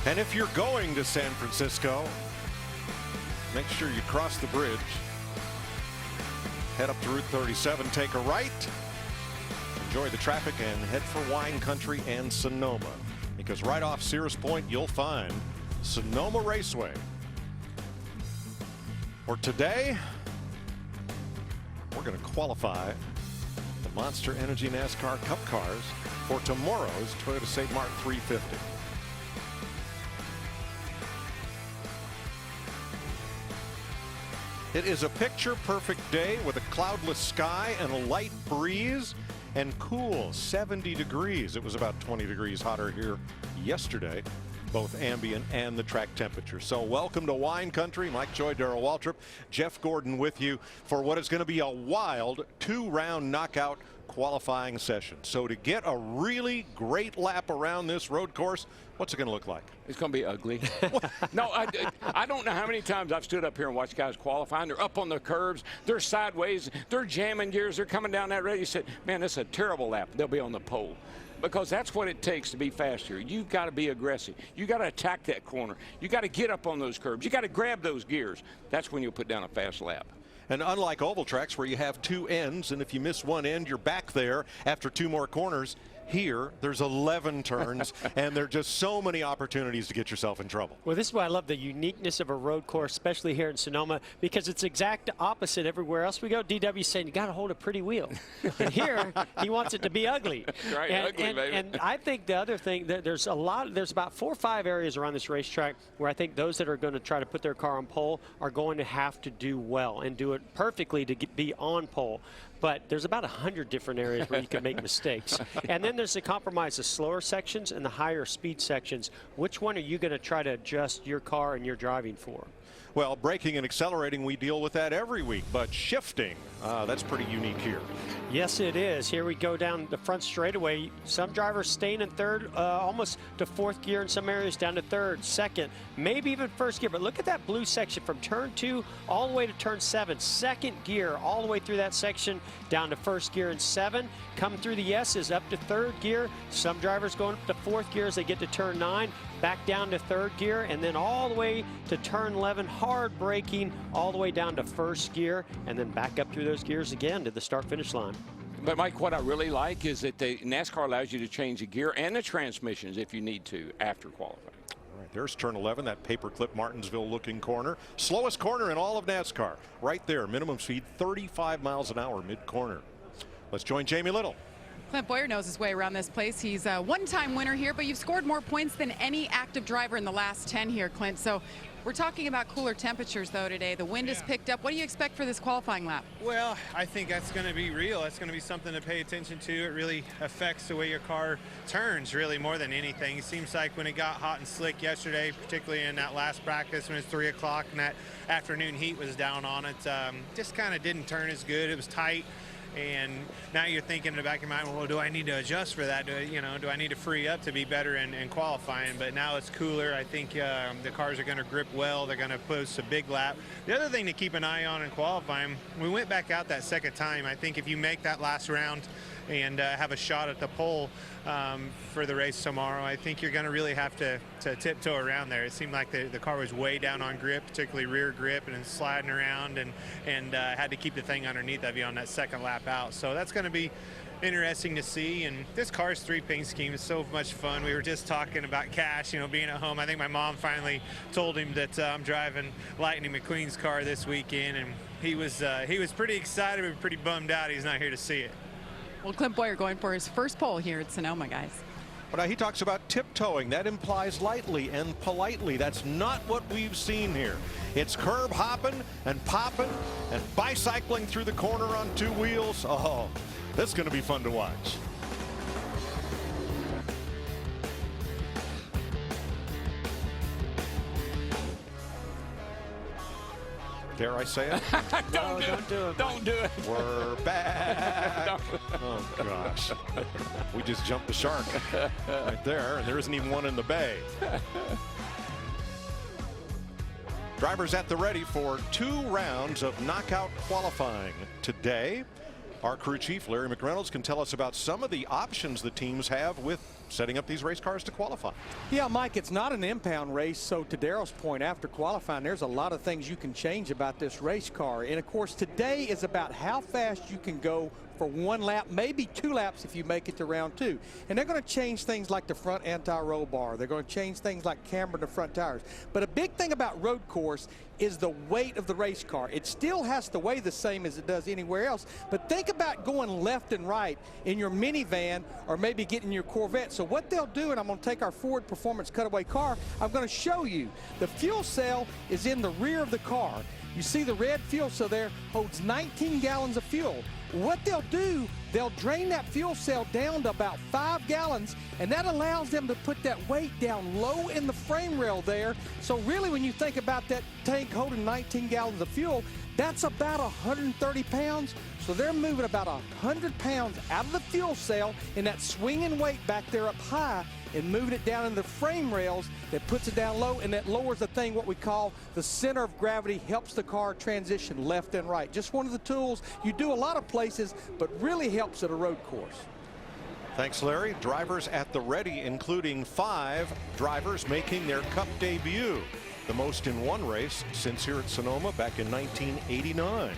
And if you're going to San Francisco, make sure you cross the bridge. Head up to Route 37, take a right, enjoy the traffic, and head for wine country and Sonoma. Because right off Sears Point, you'll find Sonoma Raceway. For today, we're going to qualify the Monster Energy NASCAR Cup cars for tomorrow's Toyota Savemart 350. It is a picture-perfect day with a cloudless sky and a light breeze and cool 70 degrees. It was about 20 degrees hotter here yesterday, both ambient and the track temperature. So welcome to Wine Country. Mike Joy, Darrell Waltrip, Jeff Gordon with you for what is going to be a wild two-round knockout qualifying session. So to get a really great lap around this road course, what's it going to look like? It's going to be ugly. No, I don't know how many times I've stood up here and watched guys qualifying. They're up on the curves. They're sideways. They're jamming gears. They're coming down that road. You said, man, this is a terrible lap. They'll be on the pole. Because that's what it takes to be fast here. You've got to be aggressive. You got to attack that corner. You got to get up on those curbs. You got to grab those gears. That's when you'll put down a fast lap. And unlike oval tracks where you have two ends, and if you miss one end, you're back there after two more corners, here there's 11 turns and there are just so many opportunities to get yourself in trouble. Well, this is why I love the uniqueness of a road course, especially here in Sonoma, because it's exact opposite everywhere else we go. DW's saying you got to hold a pretty wheel, and here he wants it to be ugly. Right, ugly, baby. And I think the other thing that there's about 4 or 5 areas around this racetrack where I think those that are going to try to put their car on pole are going to have to do well and do it perfectly to be on pole. But there's about 100 different areas where you can make mistakes. And then there's the compromise, the slower sections and the higher speed sections. Which one are you going to try to adjust your car and your driving for? Well, braking and accelerating, we deal with that every week, but shifting, that's pretty unique here. Yes, it is. Here we go down the front straightaway. Some drivers staying in third, almost to fourth gear in some areas, down to third, second, maybe even first gear. But look at that blue section from turn 2 all the way to turn 7. Second gear all the way through that section down to first gear in 7. Come through the S's up to third gear. Some drivers going up to fourth gear as they get to turn 9. Back down to third gear, and then all the way to turn 11, hard braking all the way down to first gear, and then back up through those gears again to the start-finish line. But, Mike, what I really like is that NASCAR allows you to change the gear and the transmissions if you need to after qualifying. All right, there's turn 11, that paperclip Martinsville-looking corner. Slowest corner in all of NASCAR. Right there, minimum speed 35 miles an hour mid-corner. Let's join Jamie Little. Clint Bowyer knows his way around this place. He's a one-time winner here, but you've scored more points than any active driver in the last 10 here, Clint. So we're talking about cooler temperatures, though, today. The wind has picked up. What do you expect for this qualifying lap? Well, I think that's going to be real. It's going to be something to pay attention to. It really affects the way your car turns, really, more than anything. It seems like when it got hot and slick yesterday, particularly in that last practice when it's 3 o'clock and that afternoon heat was down on it, just kind of didn't turn as good. It was tight. And now you're thinking in the back of your mind, well, do I need to adjust for that? Do I need to free up to be better in qualifying? But now it's cooler. I think the cars are going to grip well. They're going to post a big lap. The other thing to keep an eye on in qualifying, we went back out that second time. I think if you make that last round and have a shot at the pole for the race tomorrow, I think you're going to really have to tiptoe around there. It seemed like the car was way down on grip, particularly rear grip, and sliding around, and had to keep the thing underneath of you on that second lap out. So that's going to be interesting to see. And this car's 3-paint scheme is so much fun. We were just talking about Cash, being at home. I think my mom finally told him that I'm driving Lightning McQueen's car this weekend, and he was pretty excited but pretty bummed out he's not here to see it. Well, Clint Bowyer going for his first pole here at Sonoma, guys. But now he talks about tiptoeing. That implies lightly and politely. That's not what we've seen here. It's curb hopping and popping and bicycling through the corner on 2 wheels. Oh, this is going to be fun to watch. Dare I say it? Don't do it. Don't do it. We're back. Oh, gosh. We just jumped the shark right there, and there isn't even one in the bay. Drivers at the ready for 2 rounds of knockout qualifying today. Our crew chief, Larry McReynolds, can tell us about some of the options the teams have with setting up these race cars to qualify. Yeah, Mike, it's not an impound race, so to Darrell's point, after qualifying, there's a lot of things you can change about this race car. And of course, today is about how fast you can go for 1 lap, maybe 2 laps if you make it to round 2. And they're going to change things like the front anti-roll bar. They're going to change things like camber in the front tires. But a big thing about road course is the weight of the race car. It still has to weigh the same as it does anywhere else. But think about going left and right in your minivan or maybe getting your Corvette. So what they'll do, and I'm going to take our Ford Performance Cutaway car, I'm going to show you. The fuel cell is in the rear of the car. You see the red fuel cell there holds 19 gallons of fuel. What they'll do, they'll drain that fuel cell down to about 5 gallons, and that allows them to put that weight down low in the frame rail there. So really, when you think about that tank holding 19 gallons of fuel, that's about 130 pounds. So they're moving about 100 pounds out of the fuel cell in that swinging weight back there up high and moving it down in the frame rails that puts it down low, and that lowers the thing, what we call the center of gravity, helps the car transition left and right. Just one of the tools you do a lot of places, but really helps at a road course. Thanks, Larry. Drivers at the ready, including 5 drivers making their Cup debut, the most in one race since here at Sonoma back in 1989.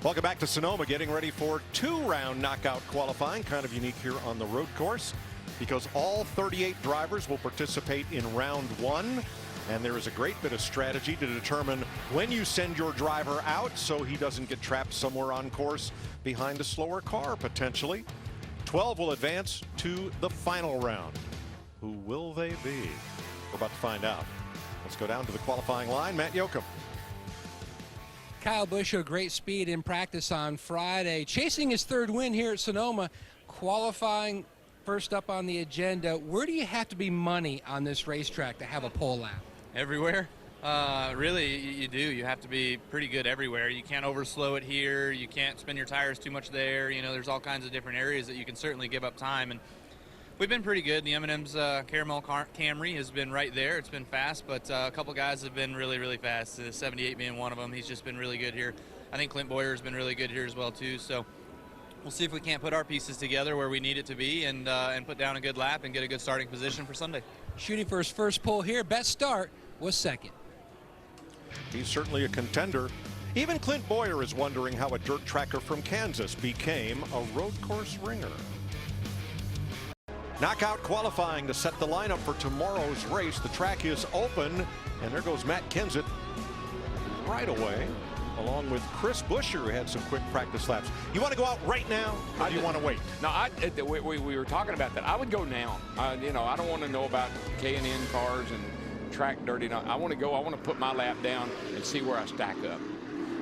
Welcome back to Sonoma, getting ready for 2-round knockout qualifying. Kind of unique here on the road course because all 38 drivers will participate in round 1. And there is a great bit of strategy to determine when you send your driver out so he doesn't get trapped somewhere on course behind a slower car potentially. 12 will advance to the final round. Who will they be? We're about to find out. Let's go down to the qualifying line. Matt Yoakum. Kyle Busch showed great speed in practice on Friday, chasing his 3rd win here at Sonoma. Qualifying first up on the agenda. Where do you have to be money on this racetrack to have a pole lap? Everywhere. Really, you do. You have to be pretty good everywhere. You can't overslow it here. You can't spin your tires too much there. You know, there's all kinds of different areas that you can certainly give up time. And we've been pretty good. The M&M's Caramel Camry has been right there. It's been fast, but a couple guys have been really, really fast. 78 being one of them. He's just been really good here. I think Clint Boyer has been really good here as well, too. So we'll see if we can't put our pieces together where we need it to be and put down a good lap and get a good starting position for Sunday. Shooting for his first pole here. Best start was 2nd. He's certainly a contender. Even Clint Boyer is wondering how a dirt tracker from Kansas became a road course ringer. Knockout qualifying to set the lineup for tomorrow's race. The track is open, and there goes Matt Kenseth right away, along with Chris Buescher, who had some quick practice laps. You want to go out right now, or do you want to wait? No, we were talking about that. I would go now. You know, I don't want to know about K&N cars and track dirty. I want to go. I want to put my lap down and see where I stack up.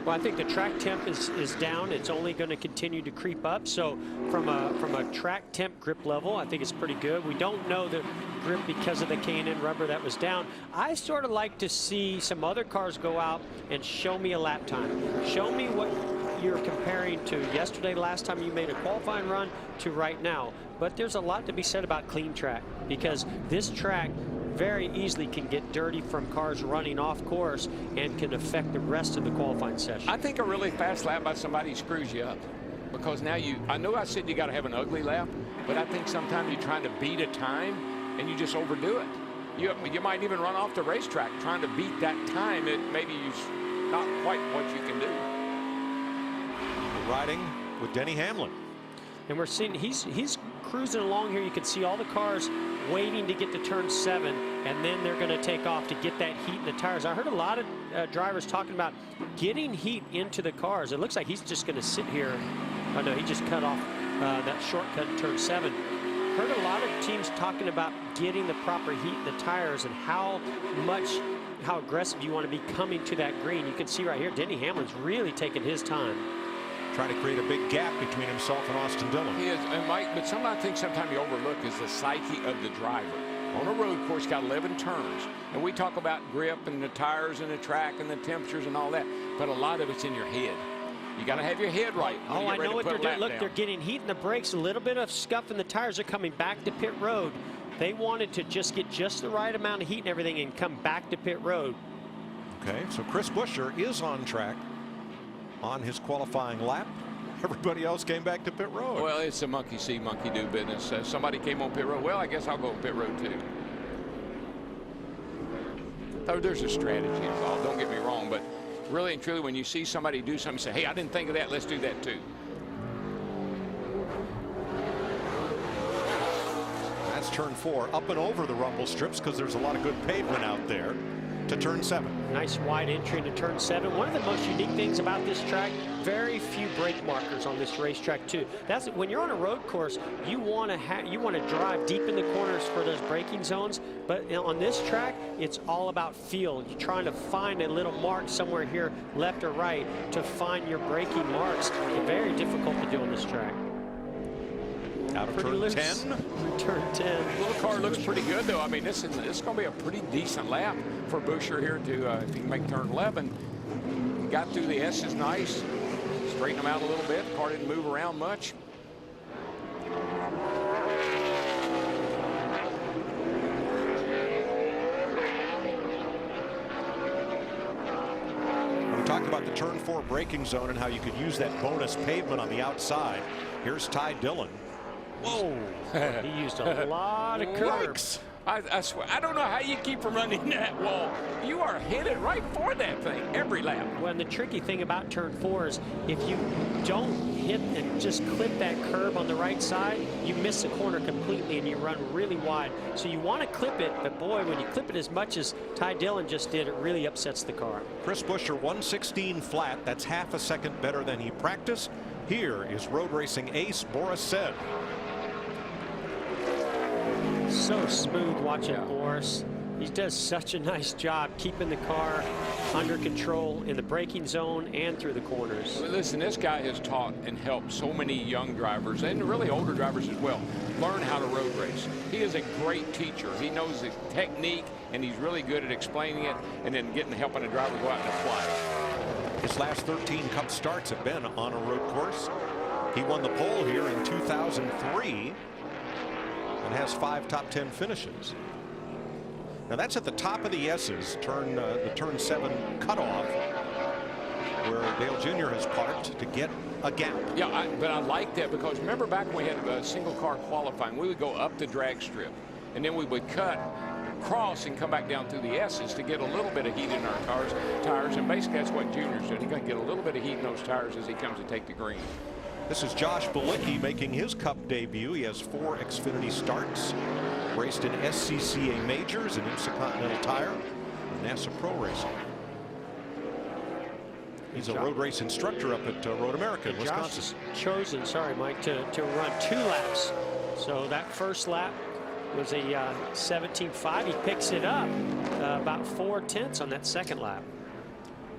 Well, I think the track temp is down. It's only going to continue to creep up. So from a track temp grip level, I think it's pretty good. We don't know the grip because of the K&N rubber that was down. I sort of like to see some other cars go out and show me a lap time. Show me what you're comparing to yesterday, last time you made a qualifying run, to right now. But there's a lot to be said about clean track, because this track very easily can get dirty from cars running off course and can affect the rest of the qualifying session. I think a really fast lap by somebody screws you up, because now I know I said you got to have an ugly lap, but I think sometimes you're trying to beat a time and you just overdo it. You might even run off the racetrack trying to beat that time. It maybe is not quite what you can do. We're riding with Denny Hamlin. And we're seeing he's cruising along here. You can see all the cars waiting to get to turn 7, and then they're going to take off to get that heat in the tires. I heard a lot of drivers talking about getting heat into the cars. It looks like he's just going to sit here. Oh no, he just cut off that shortcut in turn 7. Heard a lot of teams talking about getting the proper heat in the tires and how aggressive you want to be coming to that green. You can see right here, Denny Hamlin's really taking his time, trying to create a big gap between himself and Austin Dillon. He is, and Mike, but I think sometimes you overlook is the psyche of the driver. On a road course, got 11 turns, and we talk about grip and the tires and the track and the temperatures and all that, but a lot of it's in your head. You got to have your head right. Oh, I know what they're doing. Look, they're getting heat in the brakes, a little bit of scuff in the tires. They're coming back to pit road. They wanted to just get just the right amount of heat and everything and come back to pit road. Okay, so Chris Buescher is on track on his qualifying lap. Everybody else came back to pit road. Well, it's a monkey see, monkey do business. Somebody came on pit road. Well, I guess I'll go on pit road too. Oh, there's a strategy involved. Don't get me wrong, but really and truly, when you see somebody do something, say, "Hey, I didn't think of that. Let's do that too." That's turn 4, up and over the rumble strips because there's a lot of good pavement out there to turn 7. Nice wide entry into turn 7. One of the most unique things about this track, very few brake markers on this racetrack too. That's when you're on a road course, you want to drive deep in the corners for those braking zones. But on this track, it's all about feel. You're trying to find a little mark somewhere here, left or right, to find your braking marks. Very difficult to do on this track. Out of turn 10. Turn 10. Well, the car looks pretty good, though. I mean, this is going to be a pretty decent lap for Buescher here to if he can make turn 11. He got through the S's nice, straighten them out a little bit. The car didn't move around much. We talked about the turn 4 braking zone and how you could use that bonus pavement on the outside. Here's Ty Dillon. Whoa. He used a lot of curbs. I swear, I don't know how you keep from running that wall. You are headed right for that thing every lap. Well, and the tricky thing about turn 4 is if you don't hit and just clip that curb on the right side, you miss the corner completely and you run really wide. So you want to clip it, but boy, when you clip it as much as Ty Dillon just did, it really upsets the car. Chris Buescher 116 flat. That's half a second better than he practiced. Here is road racing ace Boris Said. So smooth watching Boris. He does such a nice job keeping the car under control in the braking zone and through the corners. Well, listen, this guy has taught and helped so many young drivers and really older drivers as well learn how to road race. He is a great teacher. He knows the technique and he's really good at explaining it and then helping a driver go out and apply it. His last 13 Cup starts have been on a road course. He won the pole here in 2003 and has 5 top 10 finishes. Now that's at the top of the S's, the turn 7 cutoff, where Dale Jr. has parked to get a gap. Yeah, but I like that because remember back when we had a single car qualifying, we would go up the drag strip and then we would cut, cross, and come back down through the S's to get a little bit of heat in our tires. And basically that's what Junior's doing. He's going to get a little bit of heat in those tires as he comes to take the green. This is Josh Balicki making his Cup debut. He has 4 Xfinity starts, raced in SCCA Majors and IMSA Continental Tire, and NASA Pro Racing. He's a road race instructor up at Road America in Wisconsin. Josh chosen, sorry Mike, to run 2 laps. So that first lap was a 17.5. He picks it up about 4/10 on that second lap.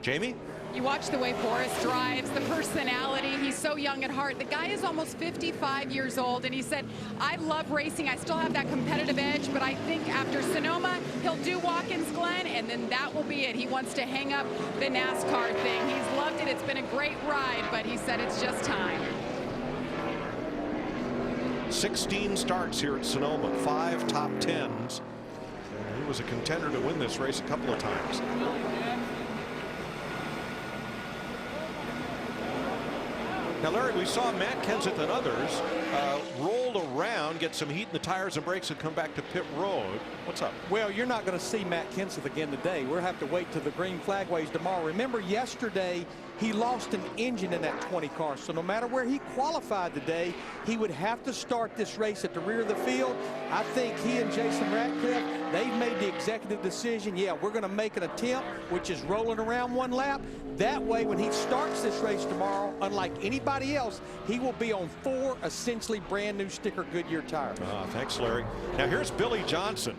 Jamie? You watch the way Boris drives, the personality. He's so young at heart. The guy is almost 55 years old, and he said, I love racing. I still have that competitive edge, but I think after Sonoma, he'll do Watkins Glen, and then that will be it. He wants to hang up the NASCAR thing. He's loved it. It's been a great ride, but he said it's just time. 16 starts here at Sonoma, 5 top 10s. He was a contender to win this race a couple of times. Now, Larry, we saw Matt Kenseth and others roll around, get some heat in the tires and brakes, and come back to pit road. What's up? Well, you're not going to see Matt Kenseth again today. We'll have to wait till the green flag waves tomorrow. Remember, yesterday he lost an engine in that 20 car, so no matter where he qualified today, he would have to start this race at the rear of the field. I think he and Jason Ratcliffe, they've made the executive decision, yeah, we're going to make an attempt, which is rolling around 1 lap. That way, when he starts this race tomorrow, unlike anybody else, he will be on 4 essentially brand new sticker Goodyear tires. Thanks, Larry. Now here's Billy Johnson.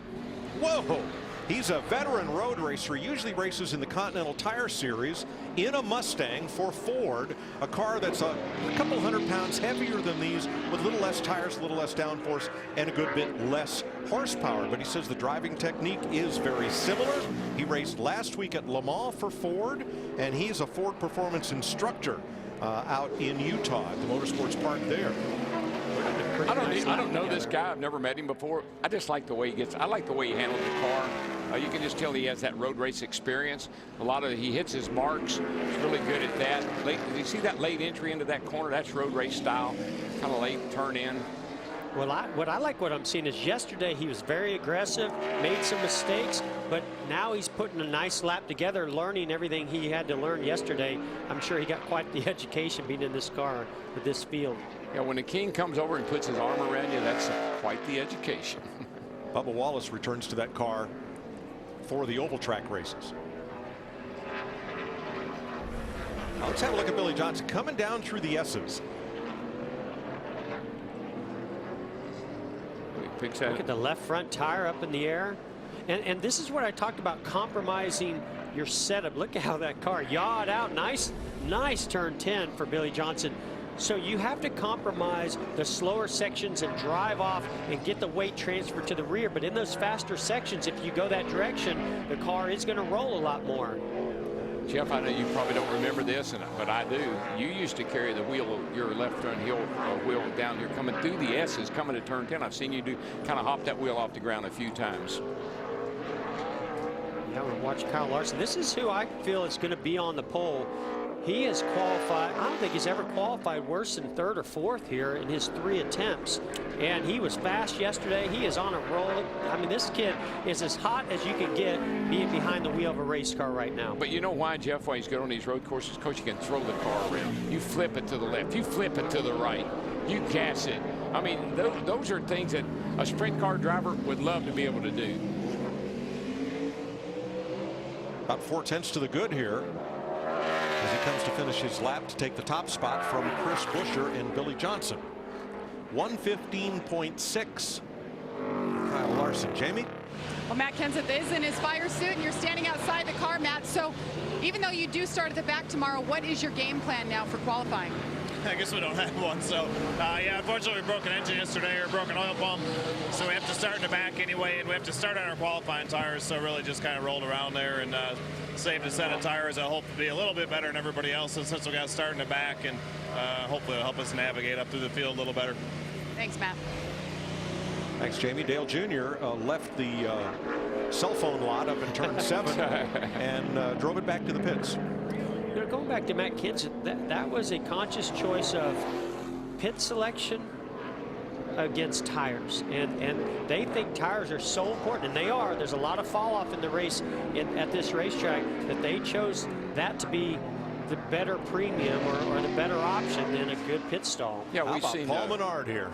Whoa! He's a veteran road racer. He usually races in the Continental Tire Series in a Mustang for Ford, a car that's a couple 100 pounds heavier than these, with a little less tires, a little less downforce, and a good bit less horsepower. But he says the driving technique is very similar. He raced last week at Le Mans for Ford, and he's a Ford performance instructor out in Utah at the Motorsports Park there. Pretty nice I lap don't know together. this guy. I've never met him before. I just like the way he gets. I like the way he handles the car. You can just tell he has that road race experience. He hits his marks. He's really good at that. You see that late entry into that corner? That's road race style. Kind of late turn in. Well, what I'm seeing is yesterday he was very aggressive, made some mistakes, but now he's putting a nice lap together, learning everything he had to learn yesterday. I'm sure he got quite the education being in this car with this field. Yeah, when the king comes over and puts his arm around you, that's quite the education. Bubba Wallace returns to that car for the oval track races. Now let's have a look at Billy Johnson coming down through the S's. Picks Look at the left front tire up in the air. And this is what I talked about, compromising your setup. Look at how that car yawed out. Nice turn 10 for Billy Johnson. So you have to compromise the slower sections and drive off and get the weight transfer to the rear. But in those faster sections, if you go that direction, the car is going to roll a lot more. Jeff, I know you probably don't remember this, but I do. You used to carry the wheel, your left front wheel down here coming through the S's, coming to turn 10. I've seen you do kind of hop that wheel off the ground a few times. Yeah, we're watching Kyle Larson. This is who I feel is going to be on the pole. He has qualified. I don't think he's ever qualified worse than third or fourth here in his 3 attempts. And he was fast yesterday. He is on a roll. I mean, this kid is as hot as you can get being behind the wheel of a race car right now. But you know why, Jeff, why he's good on these road courses? Coach, you can throw the car around. You flip it to the left. You flip it to the right. You gas it. I mean, those are things that a sprint car driver would love to be able to do. About 4/10 to the good here as he comes to finish his lap to take the top spot from Chris Buescher and Billy Johnson. 1:15.6. Kyle Larson. Jamie? Well, Matt Kenseth is in his fire suit, and you're standing outside the car, Matt. So even though you do start at the back tomorrow, what is your game plan now for qualifying? I guess we don't have one. So, yeah, unfortunately, we broke an engine yesterday, or a broken oil pump. So we have to start in the back anyway, and we have to start on our qualifying tires. So really just kind of rolled around there and saved a set of tires. I hope to be a little bit better than everybody else since we got to start in the back, and hopefully it'll help us navigate up through the field a little better. Thanks, Matt. Thanks, Jamie. Dale Jr. Left the cell phone lot up in turn 7 and drove it back to the pits. You know, going back to Matt Kenseth, that was a conscious choice of pit selection against tires. And they think tires are so important, and they are. There's a lot of fall off in the race at this racetrack, that they chose that to be the better premium or the better option than a good pit stall. Yeah, How we've about seen Paul Menard here.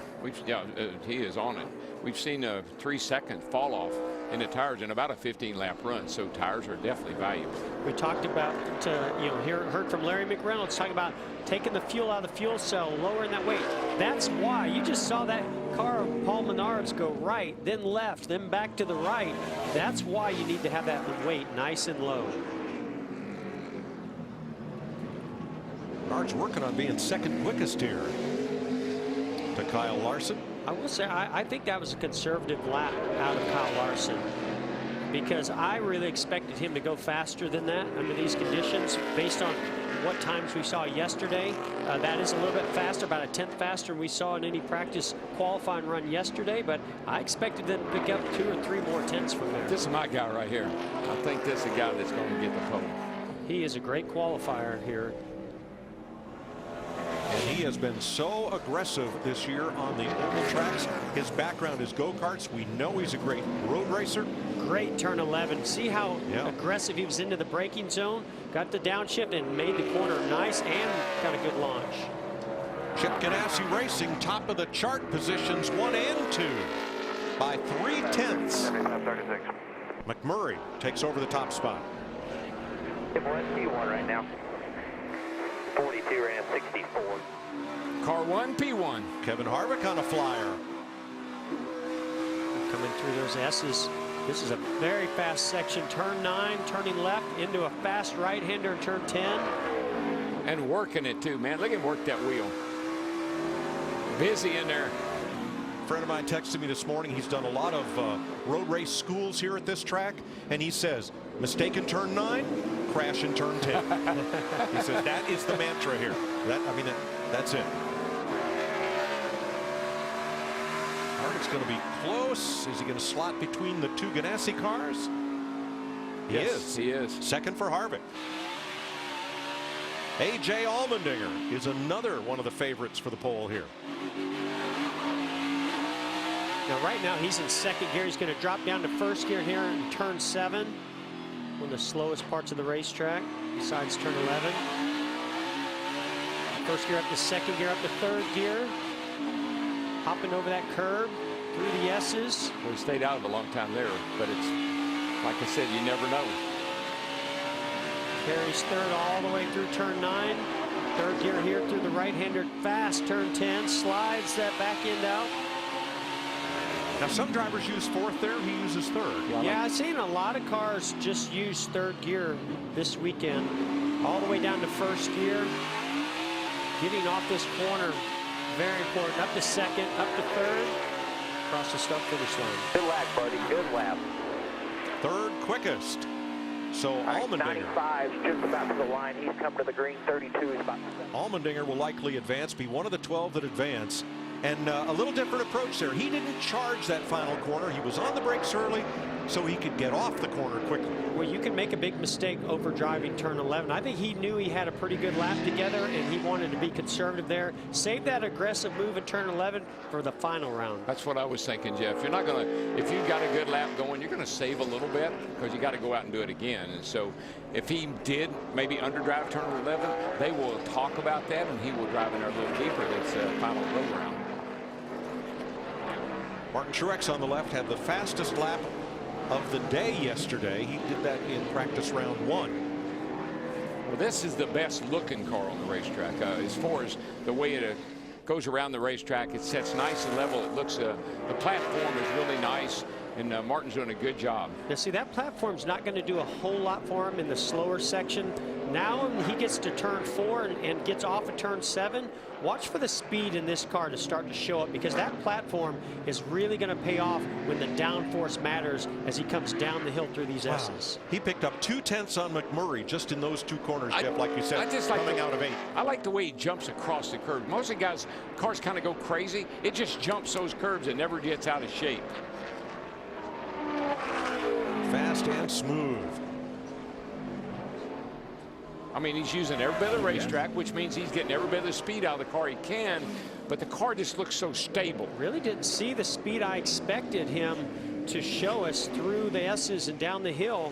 He is on it. We've seen a 3-second fall off in the tires in about a 15-lap run, so tires are definitely valuable. We talked about, heard from Larry McReynolds talking about taking the fuel out of the fuel cell, lowering that weight. That's why you just saw that car of Paul Menard's go right, then left, then back to the right. That's why you need to have that weight nice and low. Menard's working on being second quickest here to Kyle Larson. I will say, I think that was a conservative lap out of Kyle Larson, because I really expected him to go faster than that under these conditions based on what times we saw yesterday. That is a little bit faster, about a 10th faster than we saw in any practice qualifying run yesterday, but I expected them to pick up 2 or 3 more tenths from there. This is my guy right here. I think this is the guy that's going to get the pole. He is a great qualifier here. And he has been so aggressive this year on the oval tracks. His background is go-karts. We know he's a great road racer. Great turn 11. See how aggressive he was into the braking zone? Got the downshift and made the corner nice and got a good launch. Chip Ganassi Racing, top of the chart, positions 1 and 2 by 3/10. McMurray takes over the top spot. We're at P1 right now. 42 ran 64. Car 1, P1. Kevin Harvick on a flyer. Coming through those S's. This is a very fast section. Turn 9, turning left into a fast right-hander in turn 10. And working it too, man. Look at him work that wheel. Busy in there. A friend of mine texted me this morning. He's done a lot of road race schools here at this track, and he says, mistake in turn 9, crash in turn 10. He says that is the mantra here. That's it. Harvick's going to be close. Is he going to slot between the two Ganassi cars? Yes, he is. Second for Harvick. A.J. Allmendinger is another one of the favorites for the pole here. Now, right now, he's in second gear. He's going to drop down to first gear here in turn 7. One of the slowest parts of the racetrack, besides turn 11. First gear up to second gear, up to third gear. Hopping over that curb through the S's. Well, he stayed out of a long time there, but it's, like I said, you never know. Carries third all the way through turn 9. Third gear here through the right-hander fast. Turn 10, slides that back end out. Now, some drivers use fourth there. He uses third. Yeah, I've seen a lot of cars just use third gear this weekend. All the way down to first gear. Getting off this corner, very important. Up to second, up to third. Across the start-finish line. Good lap, buddy. Good lap. Third quickest. So Allmendinger. 95, just about to the line. He's come to the green. 32 is about. Allmendinger will likely advance, be one of the 12 that advance. And a little different approach there. He didn't charge that final corner. He was on the brakes early so he could get off the corner quickly. Well, you can make a big mistake over driving turn 11. I think he knew he had a pretty good lap together, and he wanted to be conservative there. Save that aggressive move in turn 11 for the final round. That's what I was thinking, Jeff. You're not going to, if you've got a good lap going, you're going to save a little bit because you got to go out and do it again. And so if he did maybe underdrive turn 11, they will talk about that, and he will drive in there a little deeper. That's final road round. Martin Truex on the left had the fastest lap of the day yesterday. He did that in practice round 1. Well, this is the best looking car on the racetrack. As far as the way it goes around the racetrack, it sets nice and level. It looks, the platform is really nice, and Martin's doing a good job. Now, see, that platform's not going to do a whole lot for him in the slower section. Now he gets to turn 4 and gets off of turn 7. Watch for the speed in this car to start to show up, because that platform is really going to pay off when the downforce matters as he comes down the hill through these S's. He picked up 2/10 on McMurray just in those 2 corners, Jeff, like you said, I just like coming out of 8. I like the way he jumps across the curb. Most of the guys, cars kind of go crazy. It just jumps those curbs and never gets out of shape. Fast and smooth. I mean, he's using every bit of the racetrack, which means he's getting every bit of the speed out of the car he can, but the car just looks so stable. Really didn't see the speed I expected him to show us through the S's and down the hill.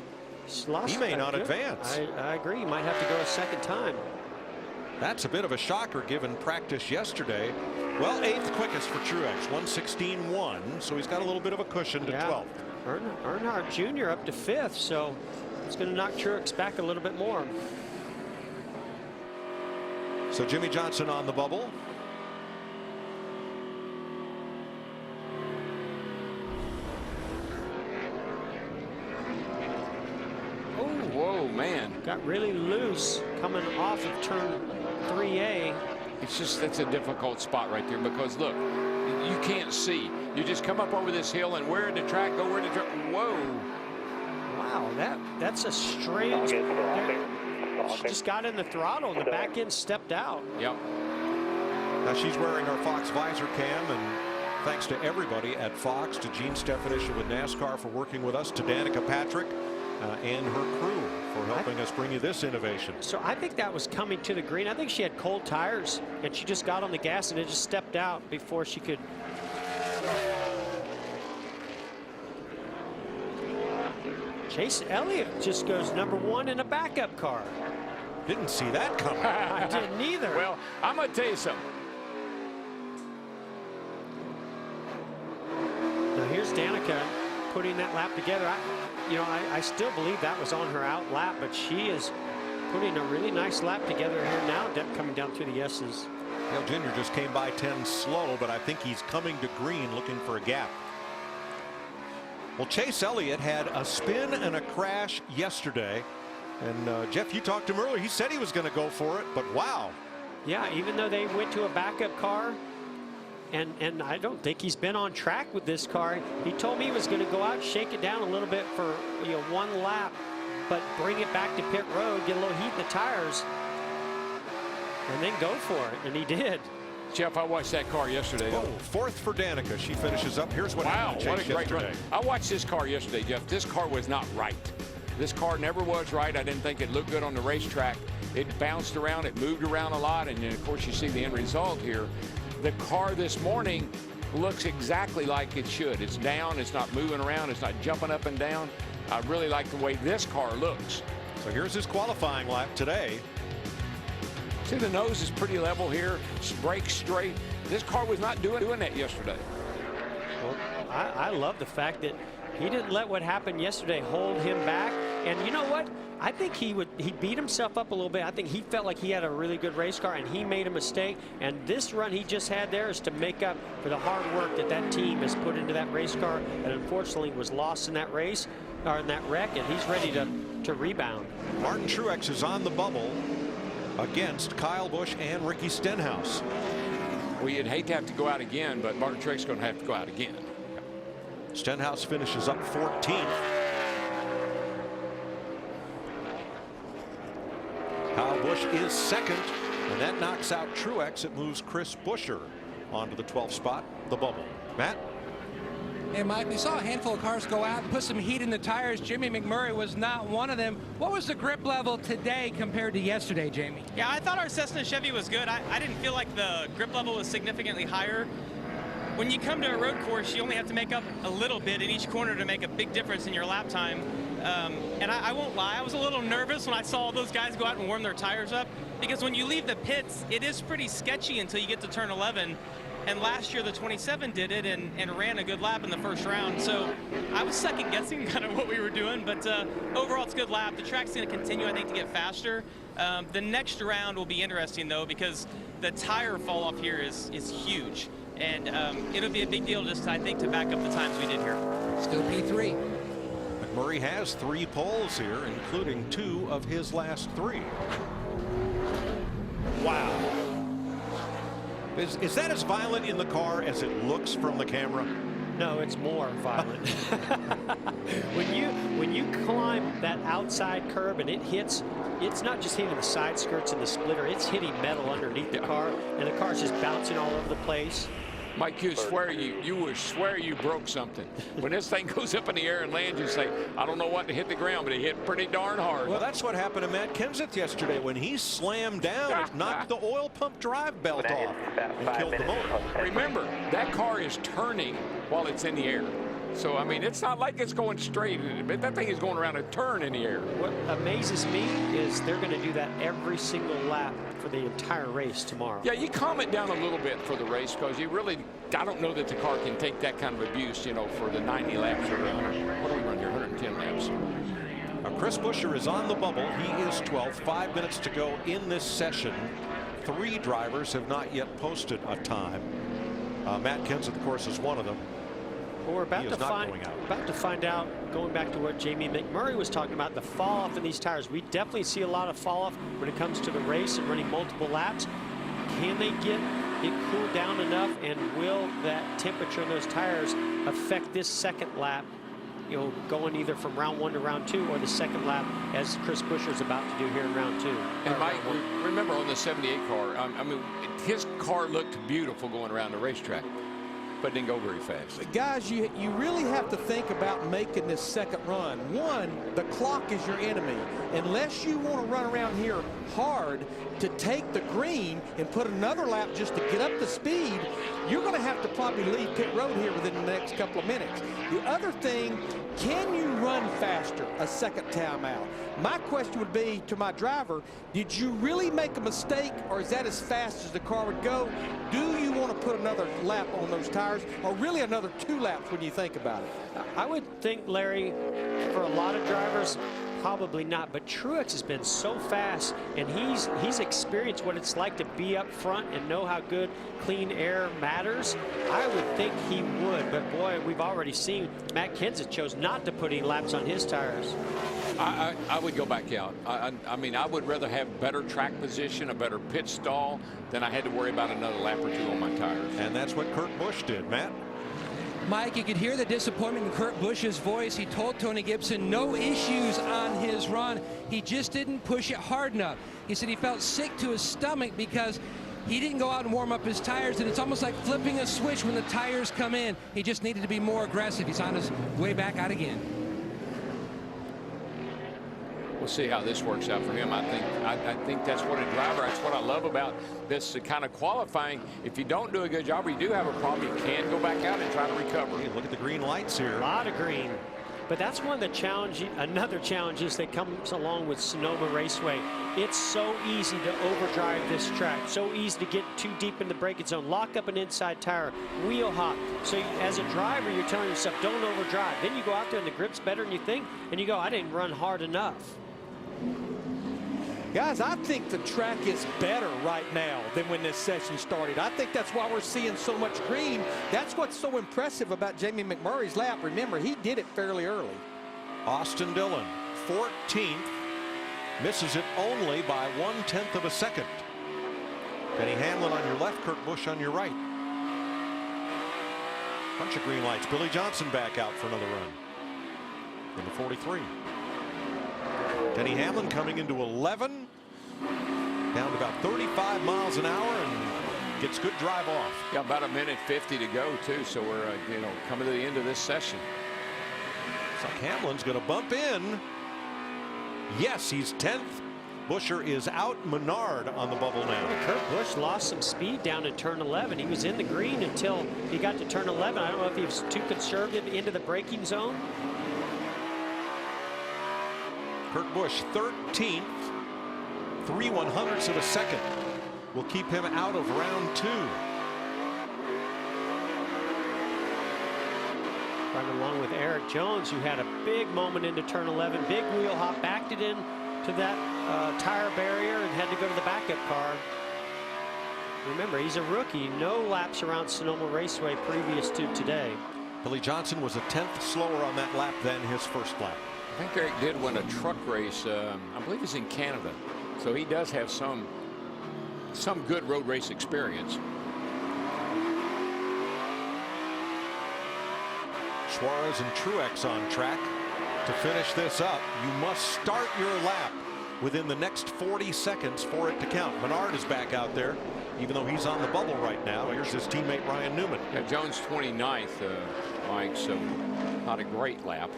He may not advance. I agree. He might have to go a second time. That's a bit of a shocker given practice yesterday. Well, 8th quickest for Truex, 1:16.1, so he's got a little bit of a cushion to 12th. Earnhardt Jr. up to 5th, so it's going to knock Truex back a little bit more. So Jimmy Johnson on the bubble. Oh, whoa, man. Got really loose coming off of turn 3A. It's just, that's a difficult spot right there because, look, you can't see. You just come up over this hill and where did the track go, where did the track, whoa. Wow, that's a strange. She just got in the throttle and the back end stepped out. Yep. Now she's wearing our Fox visor cam, and thanks to everybody at Fox, to Gene Stefanicia with NASCAR for working with us, to Danica Patrick and her crew for helping us bring you this innovation. So I think that was coming to the green. I think she had cold tires and she just got on the gas and it just stepped out before she could. Chase Elliott just goes #1 in a backup car. Didn't see that coming. I didn't either. Well, I'm going to tell you something. Now here's Danica putting that lap together. I still believe that was on her out lap, but she is putting a really nice lap together here now, coming down through the S's. Dale Jr. just came by 10 slow, but I think he's coming to green looking for a gap. Well, Chase Elliott had a spin and a crash yesterday. And Jeff, you talked to him earlier. He said he was going to go for it, but wow. Yeah, even though they went to a backup car, and I don't think he's been on track with this car. He told me he was going to go out, shake it down a little bit for 1 lap, but bring it back to pit road, get a little heat in the tires, and then go for it. And he did. Jeff, I watched that car yesterday. Oh, fourth for Danica. She finishes up. Here's what Wow, happened to what Chase a great yesterday. run. I watched this car yesterday, Jeff. This car was not right. This car never was right. I didn't think it looked good on the racetrack. It bounced around, it moved around a lot, and then, of course, you see the end result here. The car this morning looks exactly like it should. It's down, it's not moving around, it's not jumping up and down. I really like the way this car looks. So here's his qualifying lap today. See, the nose is pretty level here, brakes straight. This car was not doing that yesterday. Well, I love the fact that he didn't let what happened yesterday hold him back. And you know what? I think he beat himself up a little bit. I think he felt like he had a really good race car and he made a mistake. And this run he just had there is to make up for the hard work that that team has put into that race car and unfortunately was lost in that race or in that wreck, and he's ready to rebound. Martin Truex is on the bubble against Kyle Busch and Ricky Stenhouse. Well, you'd hate to have to go out again, but Martin Truex is going to have to go out again. Stenhouse finishes up 14th. Kyle Busch is second, and that knocks out Truex. It moves Chris Buescher onto the 12th spot, the bubble. Matt? And Mike, we saw a handful of cars go out and put some heat in the tires. Jimmy McMurray was not one of them. What was the grip level today compared to yesterday, Jamie? Yeah, I thought our Cessna Chevy was good. I didn't feel like the grip level was significantly higher. When you come to a road course, you only have to make up a little bit in each corner to make a big difference in your lap time. And I won't lie, I was a little nervous when I saw all those guys go out and warm their tires up, because when you leave the pits, it is pretty sketchy until you get to turn 11. And last year the 27 did it and ran a good lap in the first round. So I was second guessing kind of what we were doing, but overall it's a good lap. The track's going to continue, I think, to get faster. The next round will be interesting though, because the tire fall off here is huge. And it'll be a big deal just, I think, to back up the times we did here. Still P3. McMurray has 3 poles here, including 2 of his last 3. Wow. Is that as violent in the car as it looks from the camera? No, it's more violent. when you climb that outside curb and it hits, it's not just hitting the side skirts and the splitter, it's hitting metal underneath the car, and the car's just bouncing all over the place. Mike, you would swear you broke something. When this thing goes up in the air and lands, you say, I don't know what to hit the ground, but it hit pretty darn hard. Well, that's what happened to Matt Kenseth yesterday. When he slammed down, it knocked the oil pump drive belt off and killed the motor. Remember, that car is turning while it's in the air. So, I mean, it's not like it's going straight. That thing is going around a turn in the air. What amazes me is they're going to do that every single lap for the entire race tomorrow. Yeah, you calm it down a little bit for the race, because you really, I don't know that the car can take that kind of abuse, you know, for the 90 laps or 100. What do we run here, 110 laps? Chris Buescher is on the bubble. He is 12th. 5 minutes to go in this session. 3 drivers have not yet posted a time. Matt Kenseth, of course, is one of them. Well, we're about to find out, going back to what Jamie McMurray was talking about, the fall off in these tires. We definitely see a lot of fall off when it comes to the race and running multiple laps. Can they get it cooled down enough, and will that temperature in those tires affect this second lap, you know, going either from round 1 to round 2, or the second lap as Chris Buescher's about to do here in round 2. And Mike, remember on the 78 car, I mean, his car looked beautiful going around the racetrack, but didn't go very fast. Guys, you really have to think about making this second run. One, the clock is your enemy. Unless you want to run around here hard to take the green and put another lap just to get up to speed, you're going to have to probably leave pit road here within the next couple of minutes. The other thing, can you run faster a second time out? My question would be to my driver, did you really make a mistake, or is that as fast as the car would go? Do you want to put another lap on those tires, or really another 2 laps when you think about it? I would think, Larry, for a lot of drivers, probably not, but Truex has been so fast, and he's experienced what it's like to be up front and know how good clean air matters. I would think he would, but boy, we've already seen Matt Kenseth chose not to put any laps on his tires. I would go back out. I mean, I would rather have better track position, a better pit stall, than I had to worry about another lap or 2 on my tires. And that's what Kurt Busch did, Matt. Mike, you could hear the disappointment in Kurt Busch's voice. He told Tony Gibson no issues on his run. He just didn't push it hard enough. He said he felt sick to his stomach because He didn't go out and warm up his tires, and it's almost like flipping a switch when the tires come in. He just needed to be more aggressive. He's on his way back out again. We'll see how this works out for him. I think that's what a driver, that's what I love about this kind of qualifying. If you don't do a good job or you do have a problem, you can go back out and try to recover. Hey, look at the green lights here. A lot of green. But that's one of the another challenges that comes along with Sonoma Raceway. It's so easy to overdrive this track, so easy to get too deep in the braking zone, lock up an inside tire, wheel hop. So as a driver, you're telling yourself, don't overdrive. Then you go out there and the grip's better than you think, and you go, I didn't run hard enough. Guys, I think the track is better right now than when this session started. I think that's why we're seeing so much green. That's what's so impressive about Jamie McMurray's lap. Remember, he did it fairly early. Austin Dillon, 14th, misses it only by 1/10 of a second. Denny Hamlin on your left, Kurt Busch on your right. Bunch of green lights. Billy Johnson back out for another run in the 43. Denny Hamlin coming into 11, down to about 35 miles an hour, and gets good drive off. Yeah, about 1:50 to go too. So we're coming to the end of this session. So Hamlin's going to bump in. Yes, he's 10th. Buescher is out. Menard on the bubble now. Kurt Busch lost some speed down in turn 11. He was in the green until he got to turn 11. I don't know if he was too conservative into the braking zone. Kurt Busch 13th, 3/100ths of a second will keep him out of round 2. Right along with Eric Jones, who had a big moment into turn 11, big wheel hop, backed it in to that tire barrier and had to go to the backup car. Remember, he's a rookie, no laps around Sonoma Raceway previous to today. Billy Johnson was a 10th slower on that lap than his first lap. I think Eric did win a truck race. I believe it's in Canada, so he does have some good road race experience. Suarez and Truex on track to finish this up. You must start your lap within the next 40 seconds for it to count. Menard is back out there, even though he's on the bubble right now. Here's his teammate Ryan Newman. Yeah, Jones 29th, Mike, so not a great lap.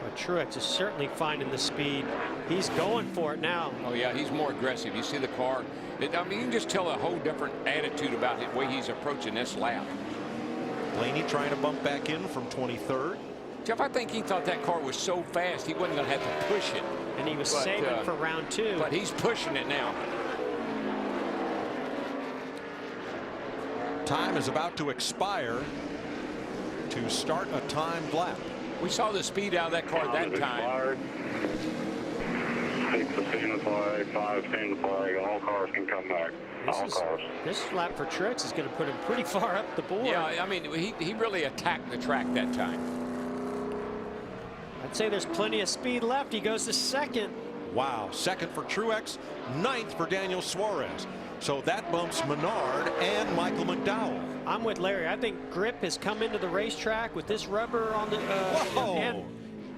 But Truex is certainly finding the speed. He's going for it now. Oh yeah, he's more aggressive. You see the car. I mean, you can just tell a whole different attitude about the way he's approaching this lap. Blaney trying to bump back in from 23rd. Jeff, I think he thought that car was so fast he wasn't going to have to push it. And he was saving for round 2. But he's pushing it now. Time is about to expire to start a timed lap. We saw the speed out of that car at that time. 6 decision flag, 5-10 flag. All cars can come back. This lap for Truex is going to put him pretty far up the board. Yeah, I mean, he really attacked the track that time. I'd say there's plenty of speed left. He goes to second. Wow, second for Truex, 9th for Daniel Suarez. So that bumps Menard and Michael McDowell. I'm with Larry. I think grip has come into the racetrack with this rubber on the.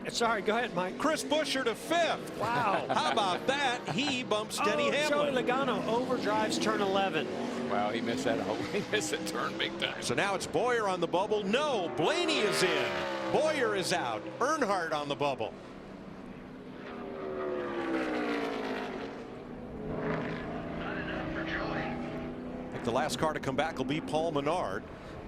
Sorry, go ahead, Mike. Chris Buescher to 5th. Wow. How about that? He bumps Denny Hamlin. Joey Logano overdrives turn 11. Wow, he missed that. He missed that turn big time. So now it's Bowyer on the bubble. No, Blaney is in. Bowyer is out. Earnhardt on the bubble. I think the last car to come back will be Paul Menard.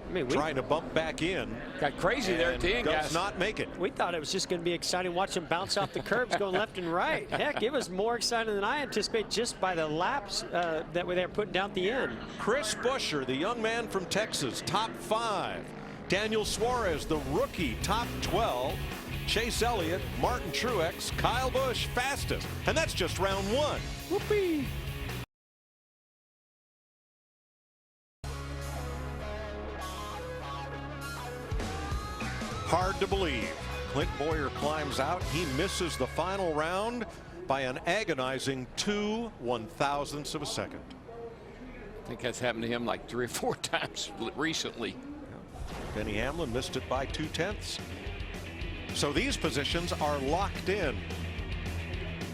I mean, trying to bump back in. Got crazy there at the end, guys. Does not make it. We thought it was just going to be exciting watching him bounce off the curbs going left and right. Heck, it was more exciting than I anticipated just by the laps that they're putting down at the end. Chris Buescher, the young man from Texas, top 5. Daniel Suarez, the rookie, top 12. Chase Elliott, Martin Truex, Kyle Busch, fastest. And that's just round 1. Whoopee. Hard to believe. Clint Bowyer climbs out. He misses the final round by an agonizing 2/1000ths of a second. I think that's happened to him like 3 or 4 times recently. Denny Hamlin missed it by 2/10. So these positions are locked in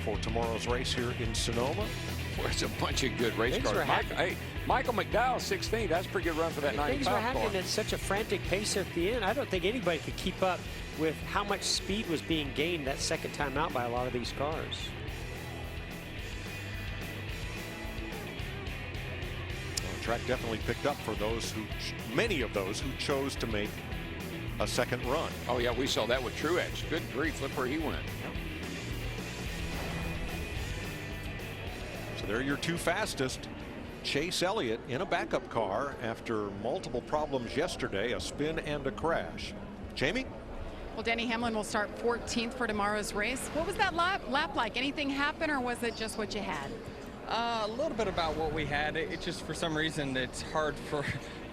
for tomorrow's race here in Sonoma. Boy, it's a bunch of good race Things cars. were Hey, Michael McDowell, 16th. That's a pretty good run for that Things 95 were happening car. at such a frantic pace at the end. I don't think anybody could keep up with how much speed was being gained that second time out by a lot of these cars. Well, the track definitely picked up for those who, many of those who chose to make a second run. Oh, yeah, we saw that with Truex. Good grief, look where he went. So they're your two fastest. Chase Elliott in a backup car after multiple problems yesterday, a spin and a crash. Jamie? Well, Denny Hamlin will start 14th for tomorrow's race. What was that lap like? Anything happen, or was it just what you had? A little bit about what we had. It just, for some reason, it's hard for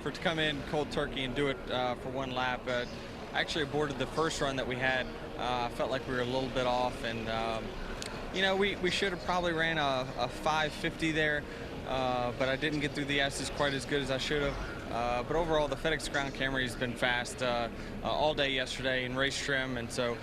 to come in cold turkey and do it for one lap. I actually aborted the first run that we had. I felt like we were a little bit off, and you know, we should have probably ran a 550 there, but I didn't get through the S's quite as good as I should have. But overall, the FedEx Ground Camry has been fast all day yesterday in race trim, and so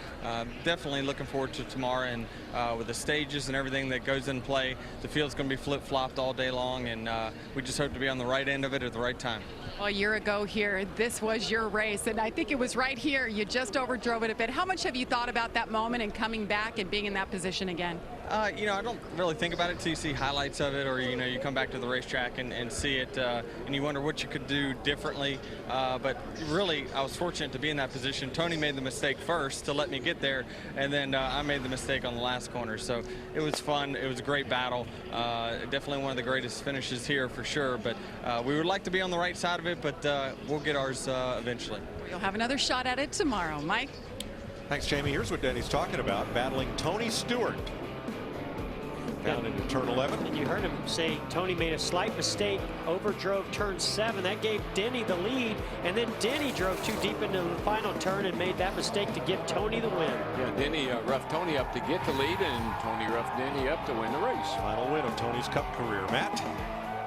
definitely looking forward to tomorrow. And with the stages and everything that goes in play, the field's going to be flip-flopped all day long, and we just hope to be on the right end of it at the right time. Well, a year ago here, this was your race, and I think it was right here. You just overdrove it a bit. How much have you thought about that moment and coming back and being in that position again? You know, I don't really think about it till you see highlights of it, or, you know, you come back to the racetrack and see it, and you wonder what you could do differently. But really, I was fortunate to be in that position. Tony made the mistake first to let me get there, and then I made the mistake on the last corner. So it was fun. It was a great battle. Definitely one of the greatest finishes here for sure. But we would like to be on the right side of it, but we'll get ours eventually. You'll have another shot at it tomorrow. Mike? Thanks, Jamie. Here's what Denny's talking about, battling Tony Stewart down into turn 11. And you heard him say Tony made a slight mistake, overdrove turn 7. That gave Denny the lead, and then Denny drove too deep into the final turn and made that mistake to give Tony the win. Yeah, Denny roughed Tony up to get the lead, and Tony roughed Denny up to win the race. Final win of Tony's Cup career. Matt?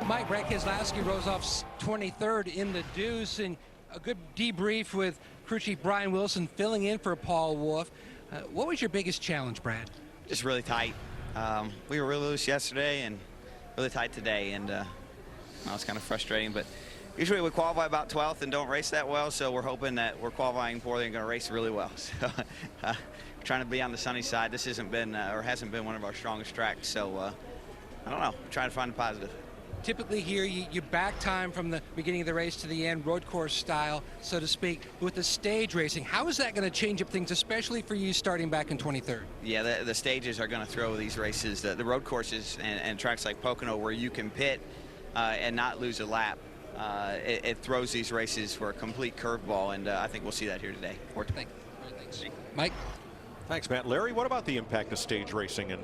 Mike, Brad Keselowski rose off 23rd in the deuce, and a good debrief with crew chief Brian Wilson filling in for Paul Wolfe. What was your biggest challenge, Brad? Just really tight. We were really loose yesterday and really tight today, and that was kind of frustrating. But usually we qualify about 12th and don't race that well, so we're hoping that we're qualifying poorly and going to race really well. So trying to be on the sunny side. This hasn't been hasn't been one of our strongest tracks, so I don't know. Trying to find a positive. Typically here, you back time from the beginning of the race to the end, road course style, so to speak. With the stage racing, how is that going to change up things, especially for you starting back in 23rd? Yeah, the stages are going to throw these races, the road courses and tracks like Pocono, where you can pit and not lose a lap. It throws these races for a complete curveball, and I think we'll see that here today. Thanks. Mike? Thanks, Matt. Larry, what about the impact of stage racing and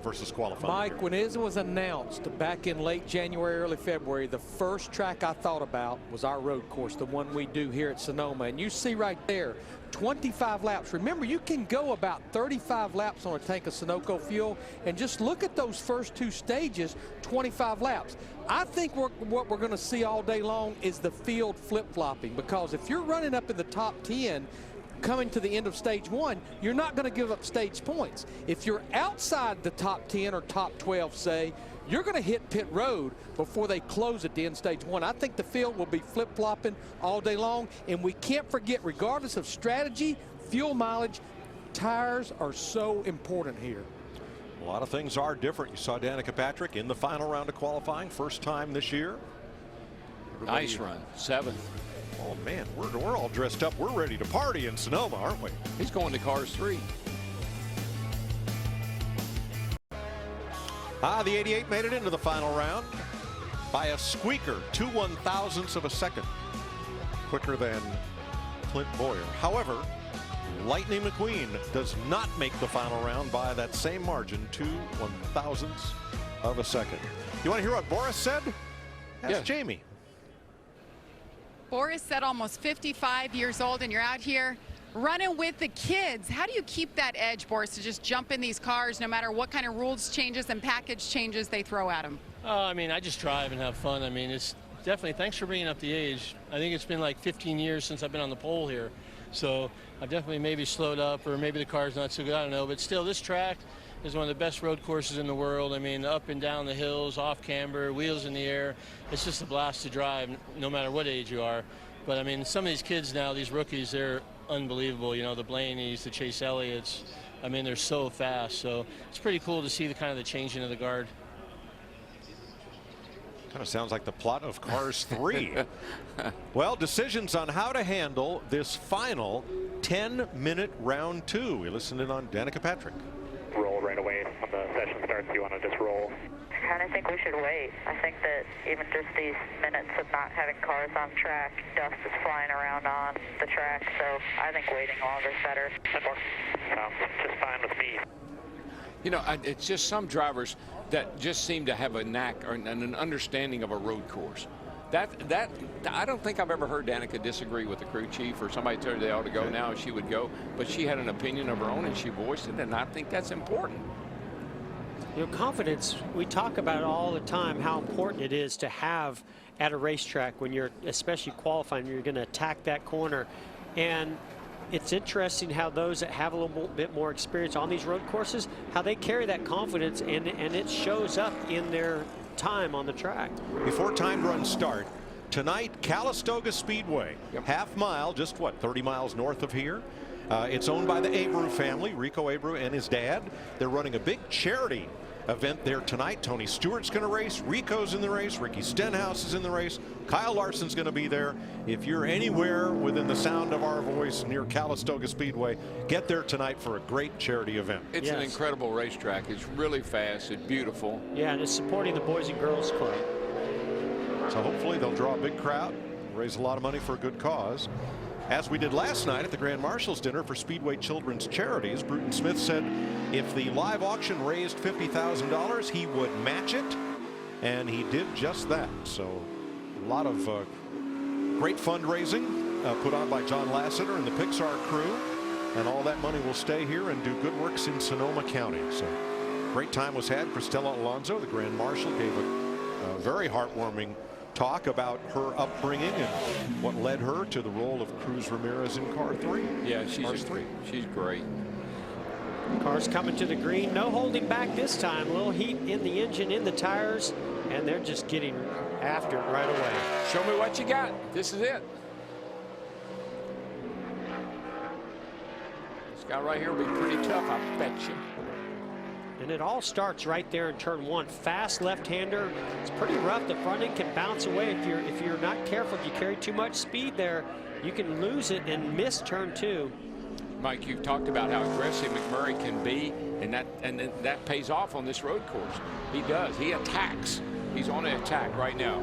versus qualifying? Mike, when it was announced back in late January, early February, the first track I thought about was our road course, the one we do here at Sonoma. And you see right there, 25 laps. Remember, you can go about 35 laps on a tank of Sunoco fuel, and just look at those first two stages, 25 laps. I think what we're going to see all day long is the field flip-flopping, because if you're running up in the top 10, coming to the end of stage 1, you're not going to give up stage points. If you're outside the top 10 or top 12, say, you're going to hit pit road before they close at the end of stage 1. I think the field will be flip-flopping all day long, and we can't forget, regardless of strategy, fuel mileage, tires are so important here. A lot of things are different. You saw Danica Patrick in the final round of qualifying, first time this year. Nice run, 7th. Oh man, we're all dressed up. We're ready to party in Sonoma, aren't we? He's going to cars 3. The 88 made it into the final round by a squeaker, 2 1,000ths of a second quicker than Clint Boyer. However, Lightning McQueen does not make the final round by that same margin, 2 1,000ths of a second. You want to hear what Boris said? Ask Jamie. Boris said almost 55 years old, and you're out here running with the kids. How do you keep that edge, Boris, to just jump in these cars no matter what kind of rules changes and package changes they throw at them? I mean, I just drive and have fun. I mean, it's definitely, thanks for bringing up the age. I think it's been like 15 years since I've been on the pole here. So I've definitely maybe slowed up, or maybe the car's not so good, I don't know. But still, this track is one of the best road courses in the world. I mean, up and down the hills, off camber, wheels in the air. It's just a blast to drive, no matter what age you are. But I mean, some of these kids now, these rookies, they're unbelievable. You know, the Blaney's, the Chase Elliott's. I mean, they're so fast. So it's pretty cool to see the kind of the changing of the guard. Kind of sounds like the plot of Cars 3. Well, decisions on how to handle this final 10-minute round 2. We listened in on Danica Patrick. Roll right away when the session starts. You want to just roll? I kind of think we should wait. I think that even just these minutes of not having cars on track, dust is flying around on the track, so I think waiting longer is better. Sounds just fine with me. You know, it's just some drivers that just seem to have a knack or an understanding of a road course. That I don't think I've ever heard Danica disagree with the crew chief or somebody tell her they ought to go now, she would go. But she had an opinion of her own and she voiced it, and I think that's important. You know, confidence, we talk about it all the time, how important it is to have at a racetrack when you're especially qualifying, you're going to attack that corner. And it's interesting how those that have a little bit more experience on these road courses, how they carry that confidence, and it shows up in their time on the track. Before timed runs start, tonight, Calistoga Speedway, half mile, just what, 30 miles north of here. It's owned by the Abreu family, Rico Abreu and his dad. They're running a big charity event there tonight. Tony Stewart's going to race. Rico's in the race. Ricky Stenhouse is in the race. Kyle Larson's going to be there. If you're anywhere within the sound of our voice near Calistoga Speedway, get there tonight for a great charity event. It's an incredible racetrack. It's really fast. It's beautiful. Yeah, and it's supporting the Boys and Girls Club. So hopefully they'll draw a big crowd, raise a lot of money for a good cause. As we did last night at the Grand Marshals dinner for Speedway Children's Charities, Bruton Smith said if the live auction raised $50,000, he would match it, and he did just that. So a lot of great fundraising put on by John Lasseter and the Pixar crew, and all that money will stay here and do good works in Sonoma County. So great time was had. Cristela Alonso, the Grand Marshal, gave a very heartwarming talk about her upbringing and what led her to the role of Cruz Ramirez in Car 3. Yeah, she's great. Cars coming to the green, no holding back this time. A little heat in the engine, in the tires, and they're just getting after it right away. Show me what you got. This is it. This guy right here will be pretty tough, I bet you. And it all starts right there in turn 1. Fast left-hander. It's pretty rough. The front end can bounce away if you're not careful. If you carry too much speed there, you can lose it and miss turn 2. Mike, you've talked about how aggressive McMurray can be, and that pays off on this road course. He does. He attacks. He's on an attack right now.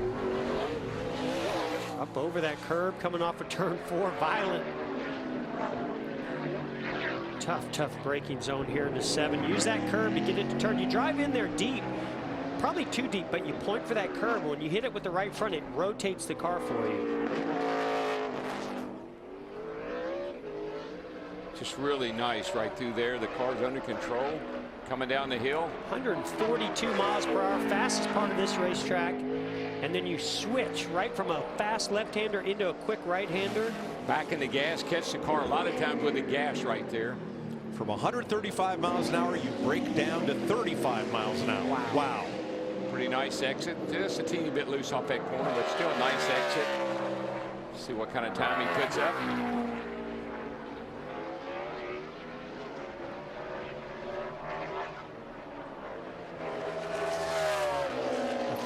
Up over that curb, coming off of turn 4, violent. Tough braking zone here into 7. Use that curb to get it to turn. You drive in there deep, probably too deep, but you point for that curb. When you hit it with the right front, it rotates the car for you. Just really nice right through there. The car's under control. Coming down the hill. 142 miles per hour, fastest part of this racetrack. And then you switch right from a fast left-hander into a quick right-hander. Back in the gas, catch the car a lot of times with the gas right there. From 135 miles an hour, you break down to 35 miles an hour. Wow. Pretty nice exit. Just a teeny bit loose off that corner, but still a nice exit. See what kind of time he puts up.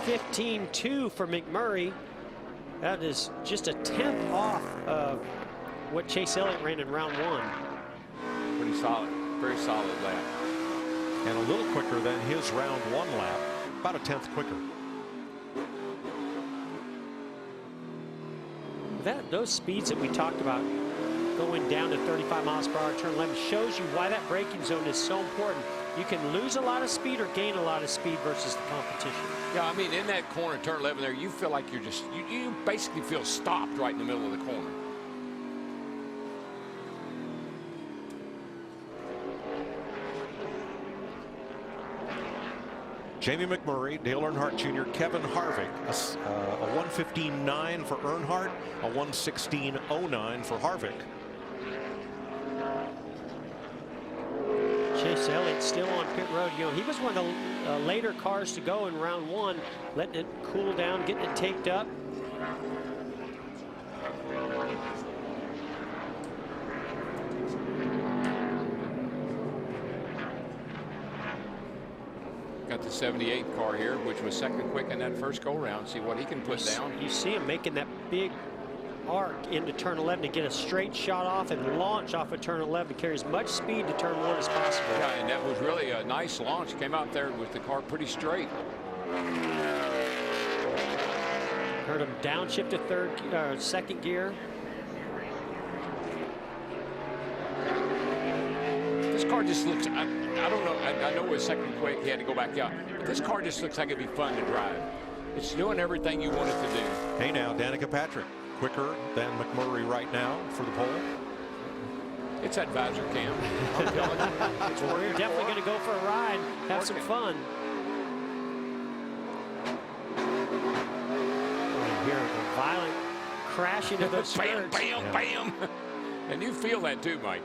15.2 for McMurray. That is just a 10th off of what Chase Elliott ran in round 1. Pretty solid, very solid lap. And a little quicker than his round 1 lap, about a 10th quicker. Those speeds that we talked about, going down to 35 miles per hour turn 11, shows you why that braking zone is so important. You can lose a lot of speed or gain a lot of speed versus the competition. Yeah, I mean, in that corner, turn 11 there, you feel like you're just, you basically feel stopped right in the middle of the corner. Jamie McMurray, Dale Earnhardt Jr., Kevin Harvick, a 1:15.9 for Earnhardt, a 1:16.09 for Harvick. Chase Chase Elliott still on pit road. You know, he was one of the later cars to go in round 1, letting it cool down, getting it taped up. Got the 78 car here, which was second quick in that first go-round. See what he can put down. You see him making that big arc into turn 11 to get a straight shot off and launch off of turn 11 to carry as much speed to turn 1 as possible. Yeah, and that was really a nice launch. Came out there with the car pretty straight. Heard him downshift to second gear. This car just looks, I don't know, I know it was second quick, he had to go back out. But this car just looks like it'd be fun to drive. It's doing everything you want it to do. Hey now, Danica Patrick, quicker than McMurray right now for the pole. It's that visor cam. I'm telling you. It's We're definitely going to go for a ride, have some fun. I hear a violent crash into those bam, skirts. bam, bam. And you feel that too, Mike.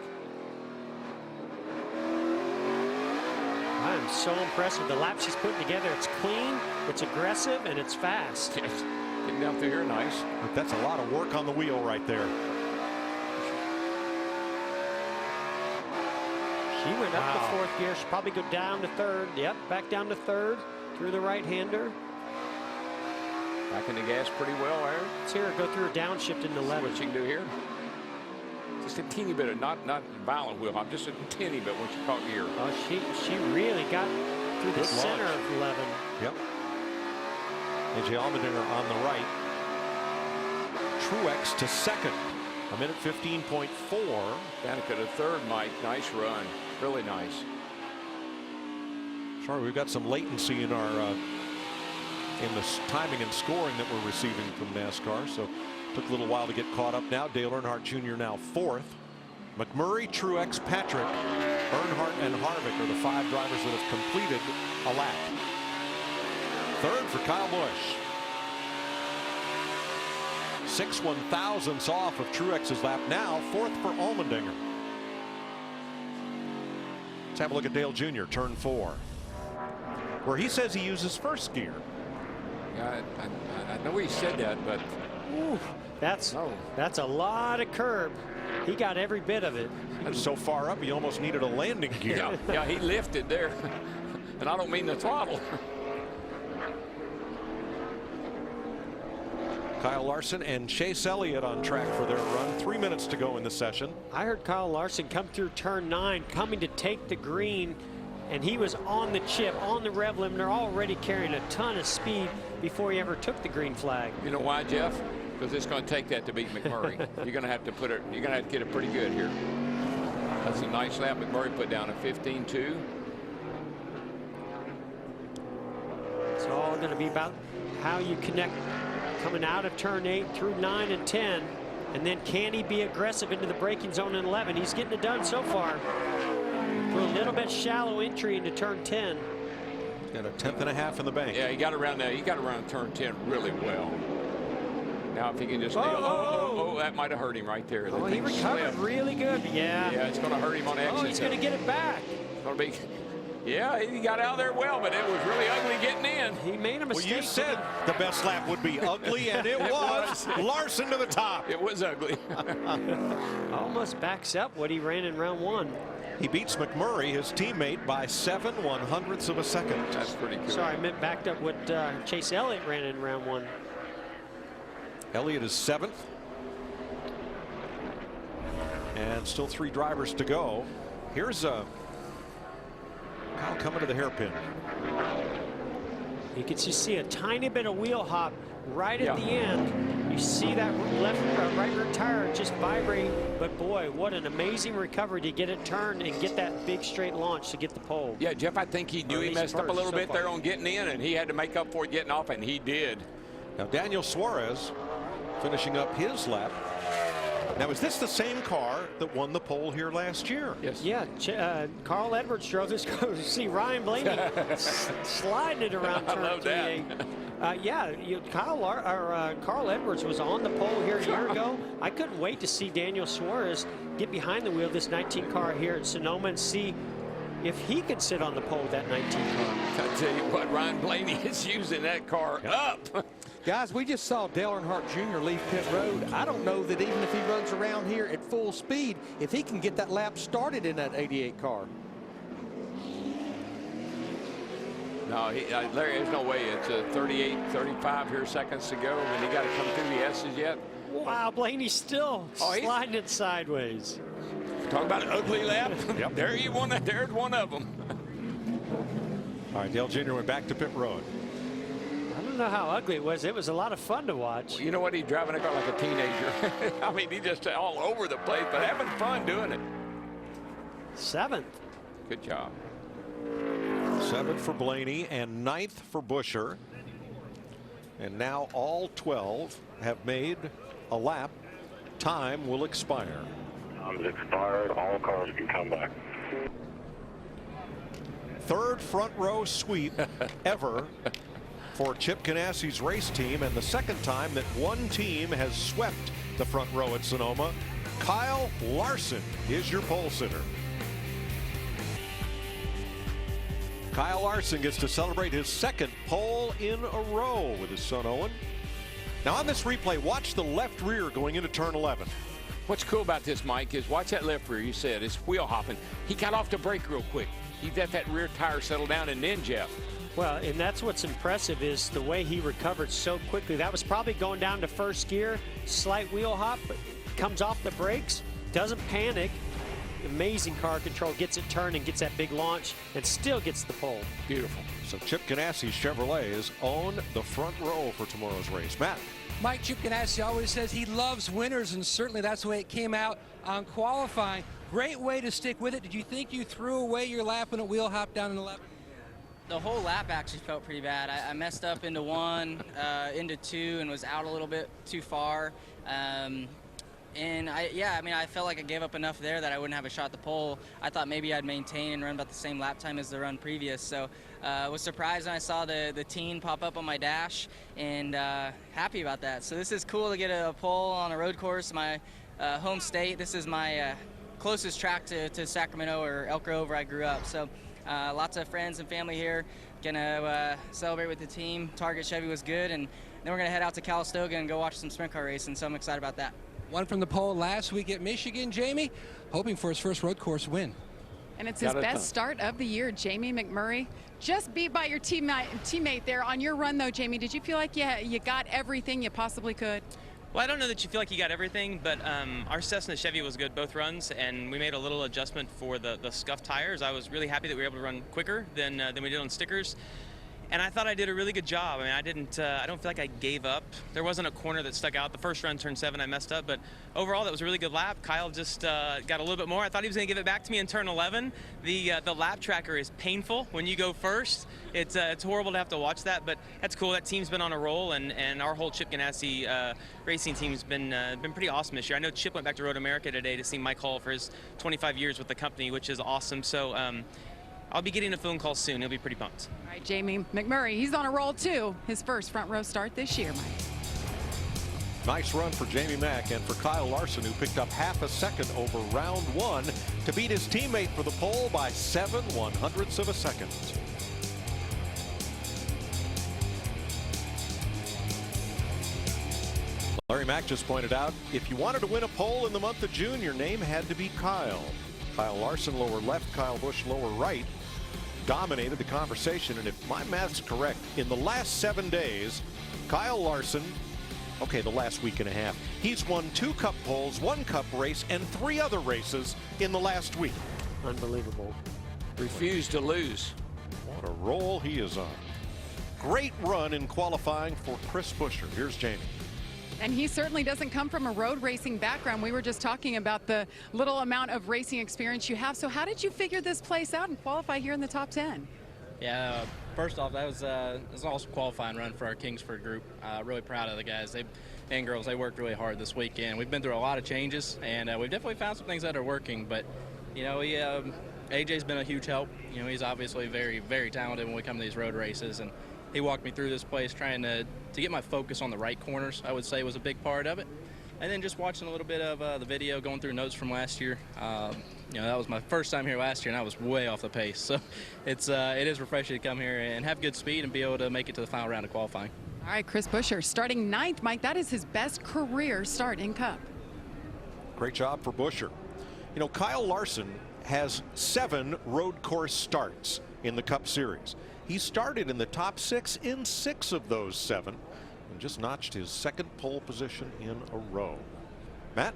I am so impressed with the lap she's putting together. It's clean, it's aggressive, and it's fast. Yes. Getting down through here, nice. But that's a lot of work on the wheel right there. She went up to fourth gear. She'll probably go down to third. Yep, back down to third through the right-hander. Back in the gas pretty well there. Let's hear her go through her downshift into 11. What she can do here. Just a teeny bit of, not violent wheel hop, just a teeny bit once you caught gear. Oh, she really got through the Good center launch. of 11. Yep. AJ Allmendinger on the right. Truex to second. A minute 15.4. Danica to third, Mike. Nice run. Really nice. Sorry, we've got some latency in our in the timing and scoring that we're receiving from NASCAR. So took a little while to get caught up now. Dale Earnhardt Jr. now fourth. McMurray, Truex, Patrick, Earnhardt, and Harvick are the 5 drivers that have completed a lap. Third for Kyle Busch. 6 1,000ths off of Truex's lap now. Fourth for Allmendinger. Let's have a look at Dale Jr. turn 4, where he says he uses first gear. Yeah, I know he said that, but ooh, that's a lot of curb. He got every bit of it. That's so far up, he almost needed a landing gear. yeah, he lifted there. And I don't mean the throttle. Kyle Larson and Chase Elliott on track for their run. 3 minutes to go in the session. I heard Kyle Larson come through turn 9, coming to take the green, and he was on the chip, on the rev limiter, already carrying a ton of speed before he ever took the green flag. You know why, Jeff? Because it's going to take that to beat McMurray. You're going to have to put it. You're going to have to get it pretty good here. That's a nice lap. McMurray put down a 15.2. It's all going to be about how you connect coming out of turn 8 through 9 and 10, and then can he be aggressive into the braking zone in 11? He's getting it done so far. For a little bit shallow entry into turn 10. Got a 1/10.5 in the bank. Yeah, he got around that. He got around turn 10 really well. Now if he can just that might have hurt him right there. Oh, he recovered really good. Yeah. Yeah, it's going to hurt him on exit. Oh, he's going to get it back. It's going to be. Yeah, he got out there well, but it was really ugly getting in. He made a mistake. Well, you said the best lap would be ugly, and it was. Larson to the top. It was ugly. Almost backs up what he ran in round 1. He beats McMurray, his teammate, by 7 100ths of a second. That's pretty cool. Sorry, I meant backed up what Chase Elliott ran in round 1. Elliott is 7th. And still 3 drivers to go. Here's Kyle coming to the hairpin. You can just see a tiny bit of wheel hop right at the end. You see that right rear tire just vibrating, but boy, what an amazing recovery to get it turned and get that big straight launch to get the pole. Yeah, Jeff, I think he knew he messed up a little bit there on getting in, and he had to make up for it getting off, and he did. Now Daniel Suarez finishing up his lap. Now, is this the same car that won the pole here last year? Yes. Yeah, Carl Edwards drove this car to see Ryan Blaney sliding it around turn 3. Yeah, Carl Edwards was on the pole here a year ago. I couldn't wait to see Daniel Suarez get behind the wheel of this 19 car here at Sonoma and see if he could sit on the pole with that 19 car. I tell you what, Ryan Blaney is using that car up. Guys, we just saw Dale Earnhardt Jr. leave pit road. I don't know that even if he runs around here at full speed, if he can get that lap started in that 88 car. No, Larry, there's no way. It's 38, 35 here seconds to go, and he got to come through the S's yet. Wow, Blaney's still sliding it sideways. Talk about an ugly lap. Yep. There's one of them. All right, Dale Jr. went back to pit road. I don't know how ugly it was. It was a lot of fun to watch. Well, you know what? He's driving a car like a teenager. I mean, he's just all over the place, but having fun doing it. 7th. Good job. 7th for Blaney and 9th for Buescher. And now all 12 have made a lap. Time will expire. Time's expired. All cars can come back. 3rd front row sweep ever for Chip Ganassi's race team, and the 2nd time that one team has swept the front row at Sonoma. Kyle Larson is your pole sitter. Kyle Larson gets to celebrate his 2nd pole in a row with his son Owen. Now on this replay, watch the left rear going into turn 11. What's cool about this, Mike, is watch that left rear. You said it's wheel hopping. He got off the brake real quick. He let that rear tire settle down, and then Jeff. Well, and that's what's impressive is the way he recovered so quickly. That was probably going down to 1st gear, slight wheel hop, but comes off the brakes, doesn't panic. Amazing car control, gets it turned and gets that big launch and still gets the pole. Beautiful. So Chip Ganassi's Chevrolet is on the front row for tomorrow's race. Matt. Mike Chip Ganassi always says he loves winners, and certainly that's the way it came out on qualifying. Great way to stick with it. Did you think you threw away your lap when it wheel hopped down in 11? The whole lap actually felt pretty bad. I messed up into 1, into 2, and was out a little bit too far. And I felt like I gave up enough there that I wouldn't have a shot at the pole. I thought maybe I'd maintain and run about the same lap time as the run previous. So I was surprised when I saw the teen pop up on my dash, and happy about that. So this is cool to get a pole on a road course, my home state. This is my closest track to Sacramento or Elk Grove where I grew up. So lots of friends and family here. Gonna celebrate with the team. Target Chevy was good, and then we're gonna head out to Calistoga and go watch some sprint car racing. So I'm excited about that. One from the pole last week at Michigan, Jamie, hoping for his first road course win. And it's his best start of the year. Jamie McMurray just beat by your teammate there. On your run, though, Jamie, did you feel like you got everything you possibly could? Well, I don't know that you feel like you got everything, but our Cessna Chevy was good both runs, and we made a little adjustment for the scuffed tires. I was really happy that we were able to run quicker than we did on stickers. And I thought I did a really good job. I mean, I don't feel like I gave up. There wasn't a corner that stuck out. The first run, turn 7, I messed up, but overall, that was a really good lap. Kyle just got a little bit more. I thought he was gonna give it back to me in turn 11. The lap tracker is painful when you go first. It's horrible to have to watch that, but that's cool. That team's been on a roll, and our whole Chip Ganassi racing team's been pretty awesome this year. I know Chip went back to Road America today to see Mike Hall for his 25 years with the company, which is awesome. So I'll be getting a phone call soon. He'll be pretty pumped. All right, Jamie McMurray, he's on a roll too. His first front row start this year, Mike. Nice run for Jamie Mack and for Kyle Larson, who picked up half a second over round 1 to beat his teammate for the pole by 7/100ths of a second. Larry Mack just pointed out, if you wanted to win a pole in the month of June, your name had to be Kyle. Kyle Larson lower left, Kyle Busch lower right, dominated the conversation. And if my math's correct, in the last 7 days, Kyle Larson, okay, the last week and a half, he's won 2 Cup poles, 1 Cup race, and 3 other races in the last week. Unbelievable. Refused to lose. What a roll he is on. Great run in qualifying for Chris Buescher. Here's Jamie. And he certainly doesn't come from a road racing background. We were just talking about the little amount of racing experience you have. So how did you figure this place out and qualify here in the top 10? Yeah, first off, that was an awesome qualifying run for our Kingsford group. Really proud of the guys and girls. They worked really hard this weekend. We've been through a lot of changes, and we've definitely found some things that are working. But, you know, AJ's been a huge help. You know, he's obviously very, very talented when we come to these road races, and he walked me through this place trying to get my focus on the right corners, I would say, was a big part of it. And then just watching a little bit of the video, going through notes from last year. That was my first time here last year, and I was way off the pace. So it is refreshing to come here and have good speed and be able to make it to the final round of qualifying. All right, Chris Buescher starting 9th. Mike, that is his best career start in Cup. Great job for Buescher. You know, Kyle Larson has 7 road course starts in the Cup Series. He started in the top 6 in 6 of those 7 and just notched his 2nd pole position in a row. Matt?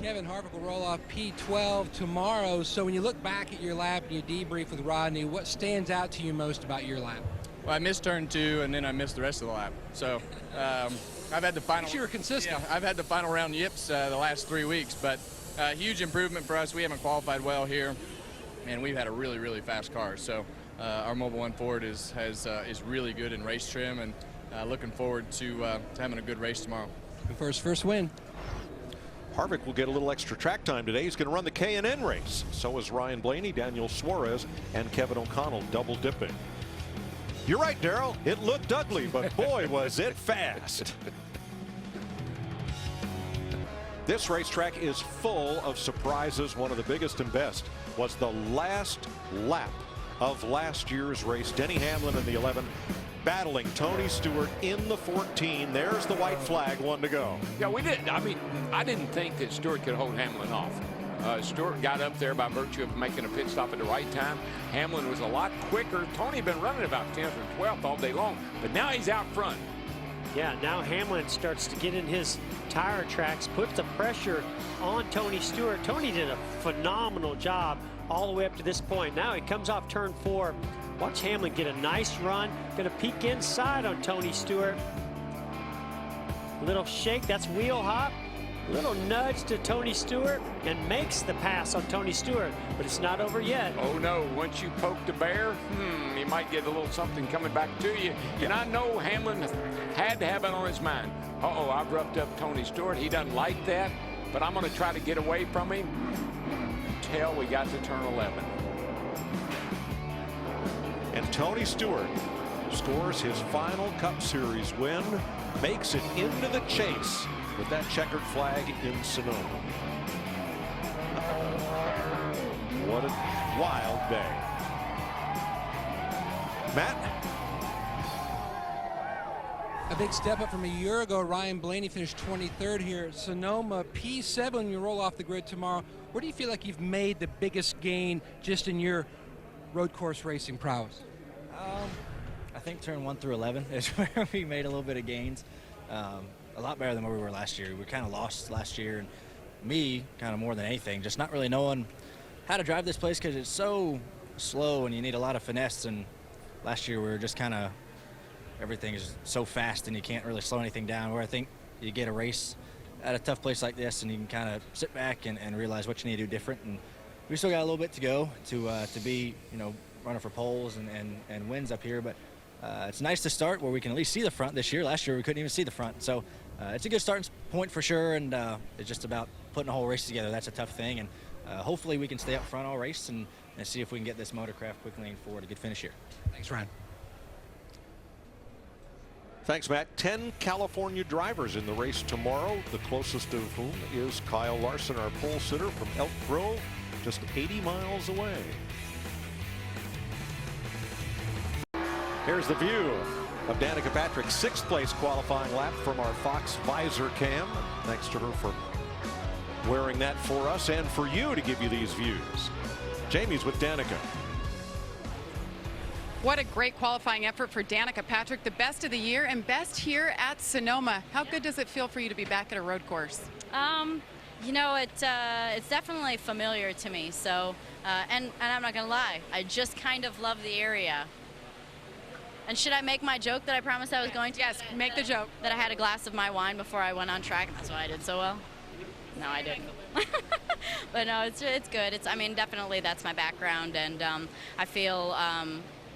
Kevin Harvick will roll off P12 tomorrow. So when you look back at your lap and you debrief with Rodney, what stands out to you most about your lap? Well, I missed turn 2, and then I missed the rest of the lap. So I've had the final. You were consistent. Yeah, I've had the final round yips the last 3 weeks, but huge improvement for us. We haven't qualified well here, and we've had a really, really fast car. So our Mobile One Ford is really good in race trim, and looking forward to having a good race tomorrow. For his first win. Harvick will get a little extra track time today. He's going to run the K&N race. So is Ryan Blaney, Daniel Suarez, and Kevin O'Connell double dipping. You're right, Darrell. It looked ugly, but boy, was it fast. This racetrack is full of surprises. One of the biggest and best was the last lap of last year's race. Denny Hamlin in the 11 battling Tony Stewart in the 14. There's the white flag, 1 to go. Yeah, we didn't. I mean, I didn't think that Stewart could hold Hamlin off. Stewart got up there by virtue of making a pit stop at the right time. Hamlin was a lot quicker. Tony had been running about 10th or 12th all day long, but now he's out front. Yeah, now Hamlin starts to get in his tire tracks, puts the pressure on Tony Stewart. Tony did a phenomenal job all the way up to this point. Now he comes off turn 4. Watch Hamlin get a nice run. Gonna peek inside on Tony Stewart. Little shake, that's wheel hop. Little nudge to Tony Stewart and makes the pass on Tony Stewart, but it's not over yet. Oh no, once you poke the bear, you might get a little something coming back to you. And I know Hamlin had to have it on his mind. Uh-oh, I've roughed up Tony Stewart. He doesn't like that, but I'm gonna try to get away from him until we got to turn 11. And Tony Stewart scores his final Cup Series win, makes it into the chase with that checkered flag in Sonoma. What a wild day. Matt? A big step up from a year ago. Ryan Blaney finished 23rd here at Sonoma. P7 when you roll off the grid tomorrow. Where do you feel like you've made the biggest gain just in your road course racing prowess? I think turn 1 through 11 is where we made a little bit of gains. A lot better than where we were last year. We kind of lost last year, and me kind of more than anything, just not really knowing how to drive this place because it's so slow and you need a lot of finesse. And last year we were just kind of, everything is so fast and you can't really slow anything down. Where I think you get a race at a tough place like this and you can kind of sit back and realize what you need to do different. And we still got a little bit to go to be, running for poles and wins up here. But it's nice to start where we can at least see the front this year. Last year we couldn't even see the front. So it's a good starting point for sure. And it's just about putting a whole race together. That's a tough thing. And hopefully we can stay up front all race and see if we can get this motorcraft quickly forward. A good finish here. Thanks, Ryan. Thanks, Matt. 10 California drivers in the race tomorrow, the closest of whom is Kyle Larson, our pole sitter from Elk Grove, just 80 miles away. Here's the view of Danica Patrick's 6th place qualifying lap from our Fox visor cam. Thanks to her for wearing that for us and for you to give you these views. Jamie's with Danica. What a great qualifying effort for Danica Patrick, the best of the year and best here at Sonoma. How good does it feel for you to be back at a road course? It's definitely familiar to me. So, and I'm not gonna lie, I just kind of love the area. And should I make my joke that I promised I was going to? Yes, make the joke. That I had a glass of my wine before I went on track, and that's why I did so well. No, I didn't. But no, it's good. Definitely that's my background, and I feel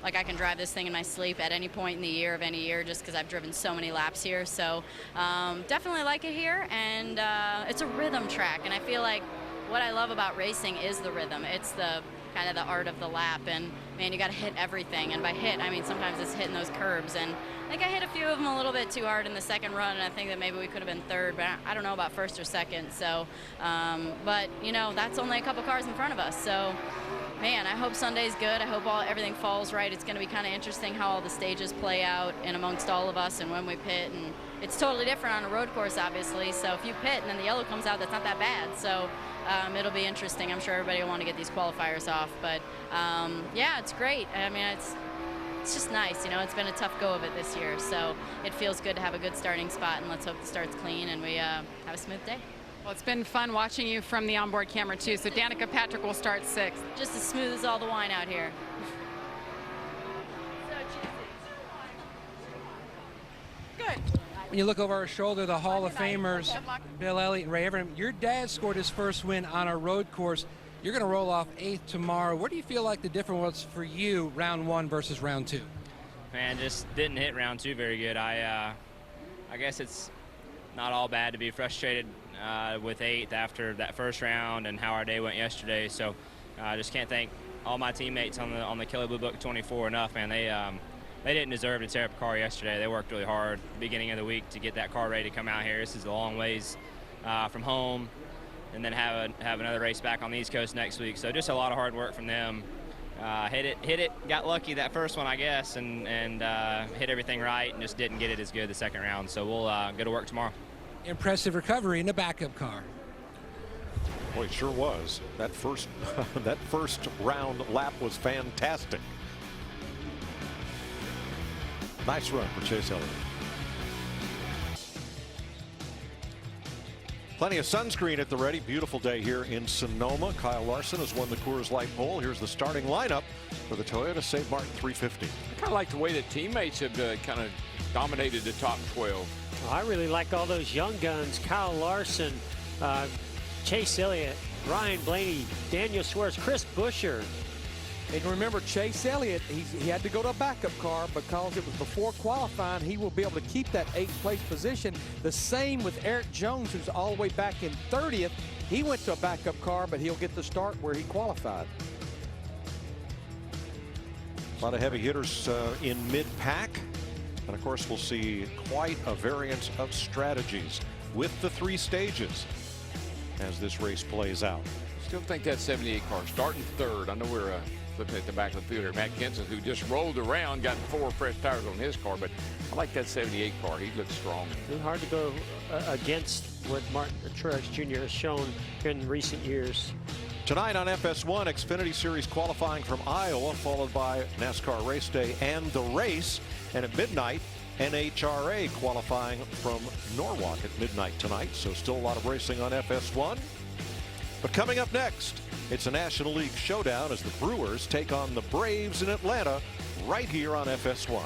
like I can drive this thing in my sleep at any point in the year of any year just because I've driven so many laps here. So definitely like it here, and it's a rhythm track, and I feel like what I love about racing is the rhythm. It's the kind of the art of the lap. And man, you got to hit everything. And by hit, I mean sometimes it's hitting those curbs. And I think I hit a few of them a little bit too hard in the second run, and I think that maybe we could have been third, but I don't know about first or second. So, but you know, that's only a couple cars in front of us. So, man, I hope Sunday's good. I hope everything falls right. It's going to be kind of interesting how all the stages play out and amongst all of us and when we pit. And it's totally different on a road course, obviously. So if you pit and then the yellow comes out, that's not that bad. So it'll be interesting. I'm sure everybody will want to get these qualifiers off. But yeah, it's great. I mean, it's just nice. You know, it's been a tough go of it this year. So it feels good to have a good starting spot, and let's hope the start's clean and we have a smooth day. Well, it's been fun watching you from the onboard camera, too. So Danica Patrick will start 6th. Just as smooth as all the wine out here. Good. When you look over our shoulder, the Hall of Famers, Bill Elliott and Ray Everett, your dad scored his first win on a road course. You're going to roll off 8th tomorrow. What do you feel like the difference was for you round 1 versus round 2? Man, just didn't hit round 2 very good. I guess it's not all bad to be frustrated with 8th after that first round and how our day went yesterday. So I just can't thank all my teammates on the Kelly Blue Book 24 enough, man. They didn't deserve to tear up a car yesterday. They worked really hard at the beginning of the week to get that car ready to come out here. This is a long ways from home, and then have another race back on the East Coast next week. So just a lot of hard work from them. Hit it, got lucky that first one, I guess, and hit everything right, and just didn't get it as good the second round. So we'll go to work tomorrow. Impressive recovery in the backup car. Boy, it sure was. That first that first round lap was fantastic. Nice run for Chase Elliott. Plenty of sunscreen at the ready. Beautiful day here in Sonoma. Kyle Larson has won the Coors Light pole. Here's the starting lineup for the Toyota Savemart 350. I kind of like the way that teammates have kind of dominated the top 12. I really like all those young guns. Kyle Larson, Chase Elliott, Ryan Blaney, Daniel Suarez, Chris Buescher. And remember, Chase Elliott, he had to go to a backup car because it was before qualifying. He will be able to keep that 8th place position. The same with Eric Jones, who's all the way back in 30th. He went to a backup car, but he'll get the start where he qualified. A lot of heavy hitters in mid-pack. And, of course, we'll see quite a variance of strategies with the 3 stages as this race plays out. Still think that 78 car starting 3rd. I know we're looking at the back of the field here. Matt Kenson, who just rolled around, got 4 fresh tires on his car, but I like that 78 car. He looks strong. It's hard to go against what Martin Truex Jr. has shown in recent years. Tonight on FS1, Xfinity Series qualifying from Iowa, followed by NASCAR race day and the race. And at midnight, NHRA qualifying from Norwalk at midnight tonight. So still a lot of racing on FS1. But coming up next, it's a National League showdown as the Brewers take on the Braves in Atlanta right here on FS1.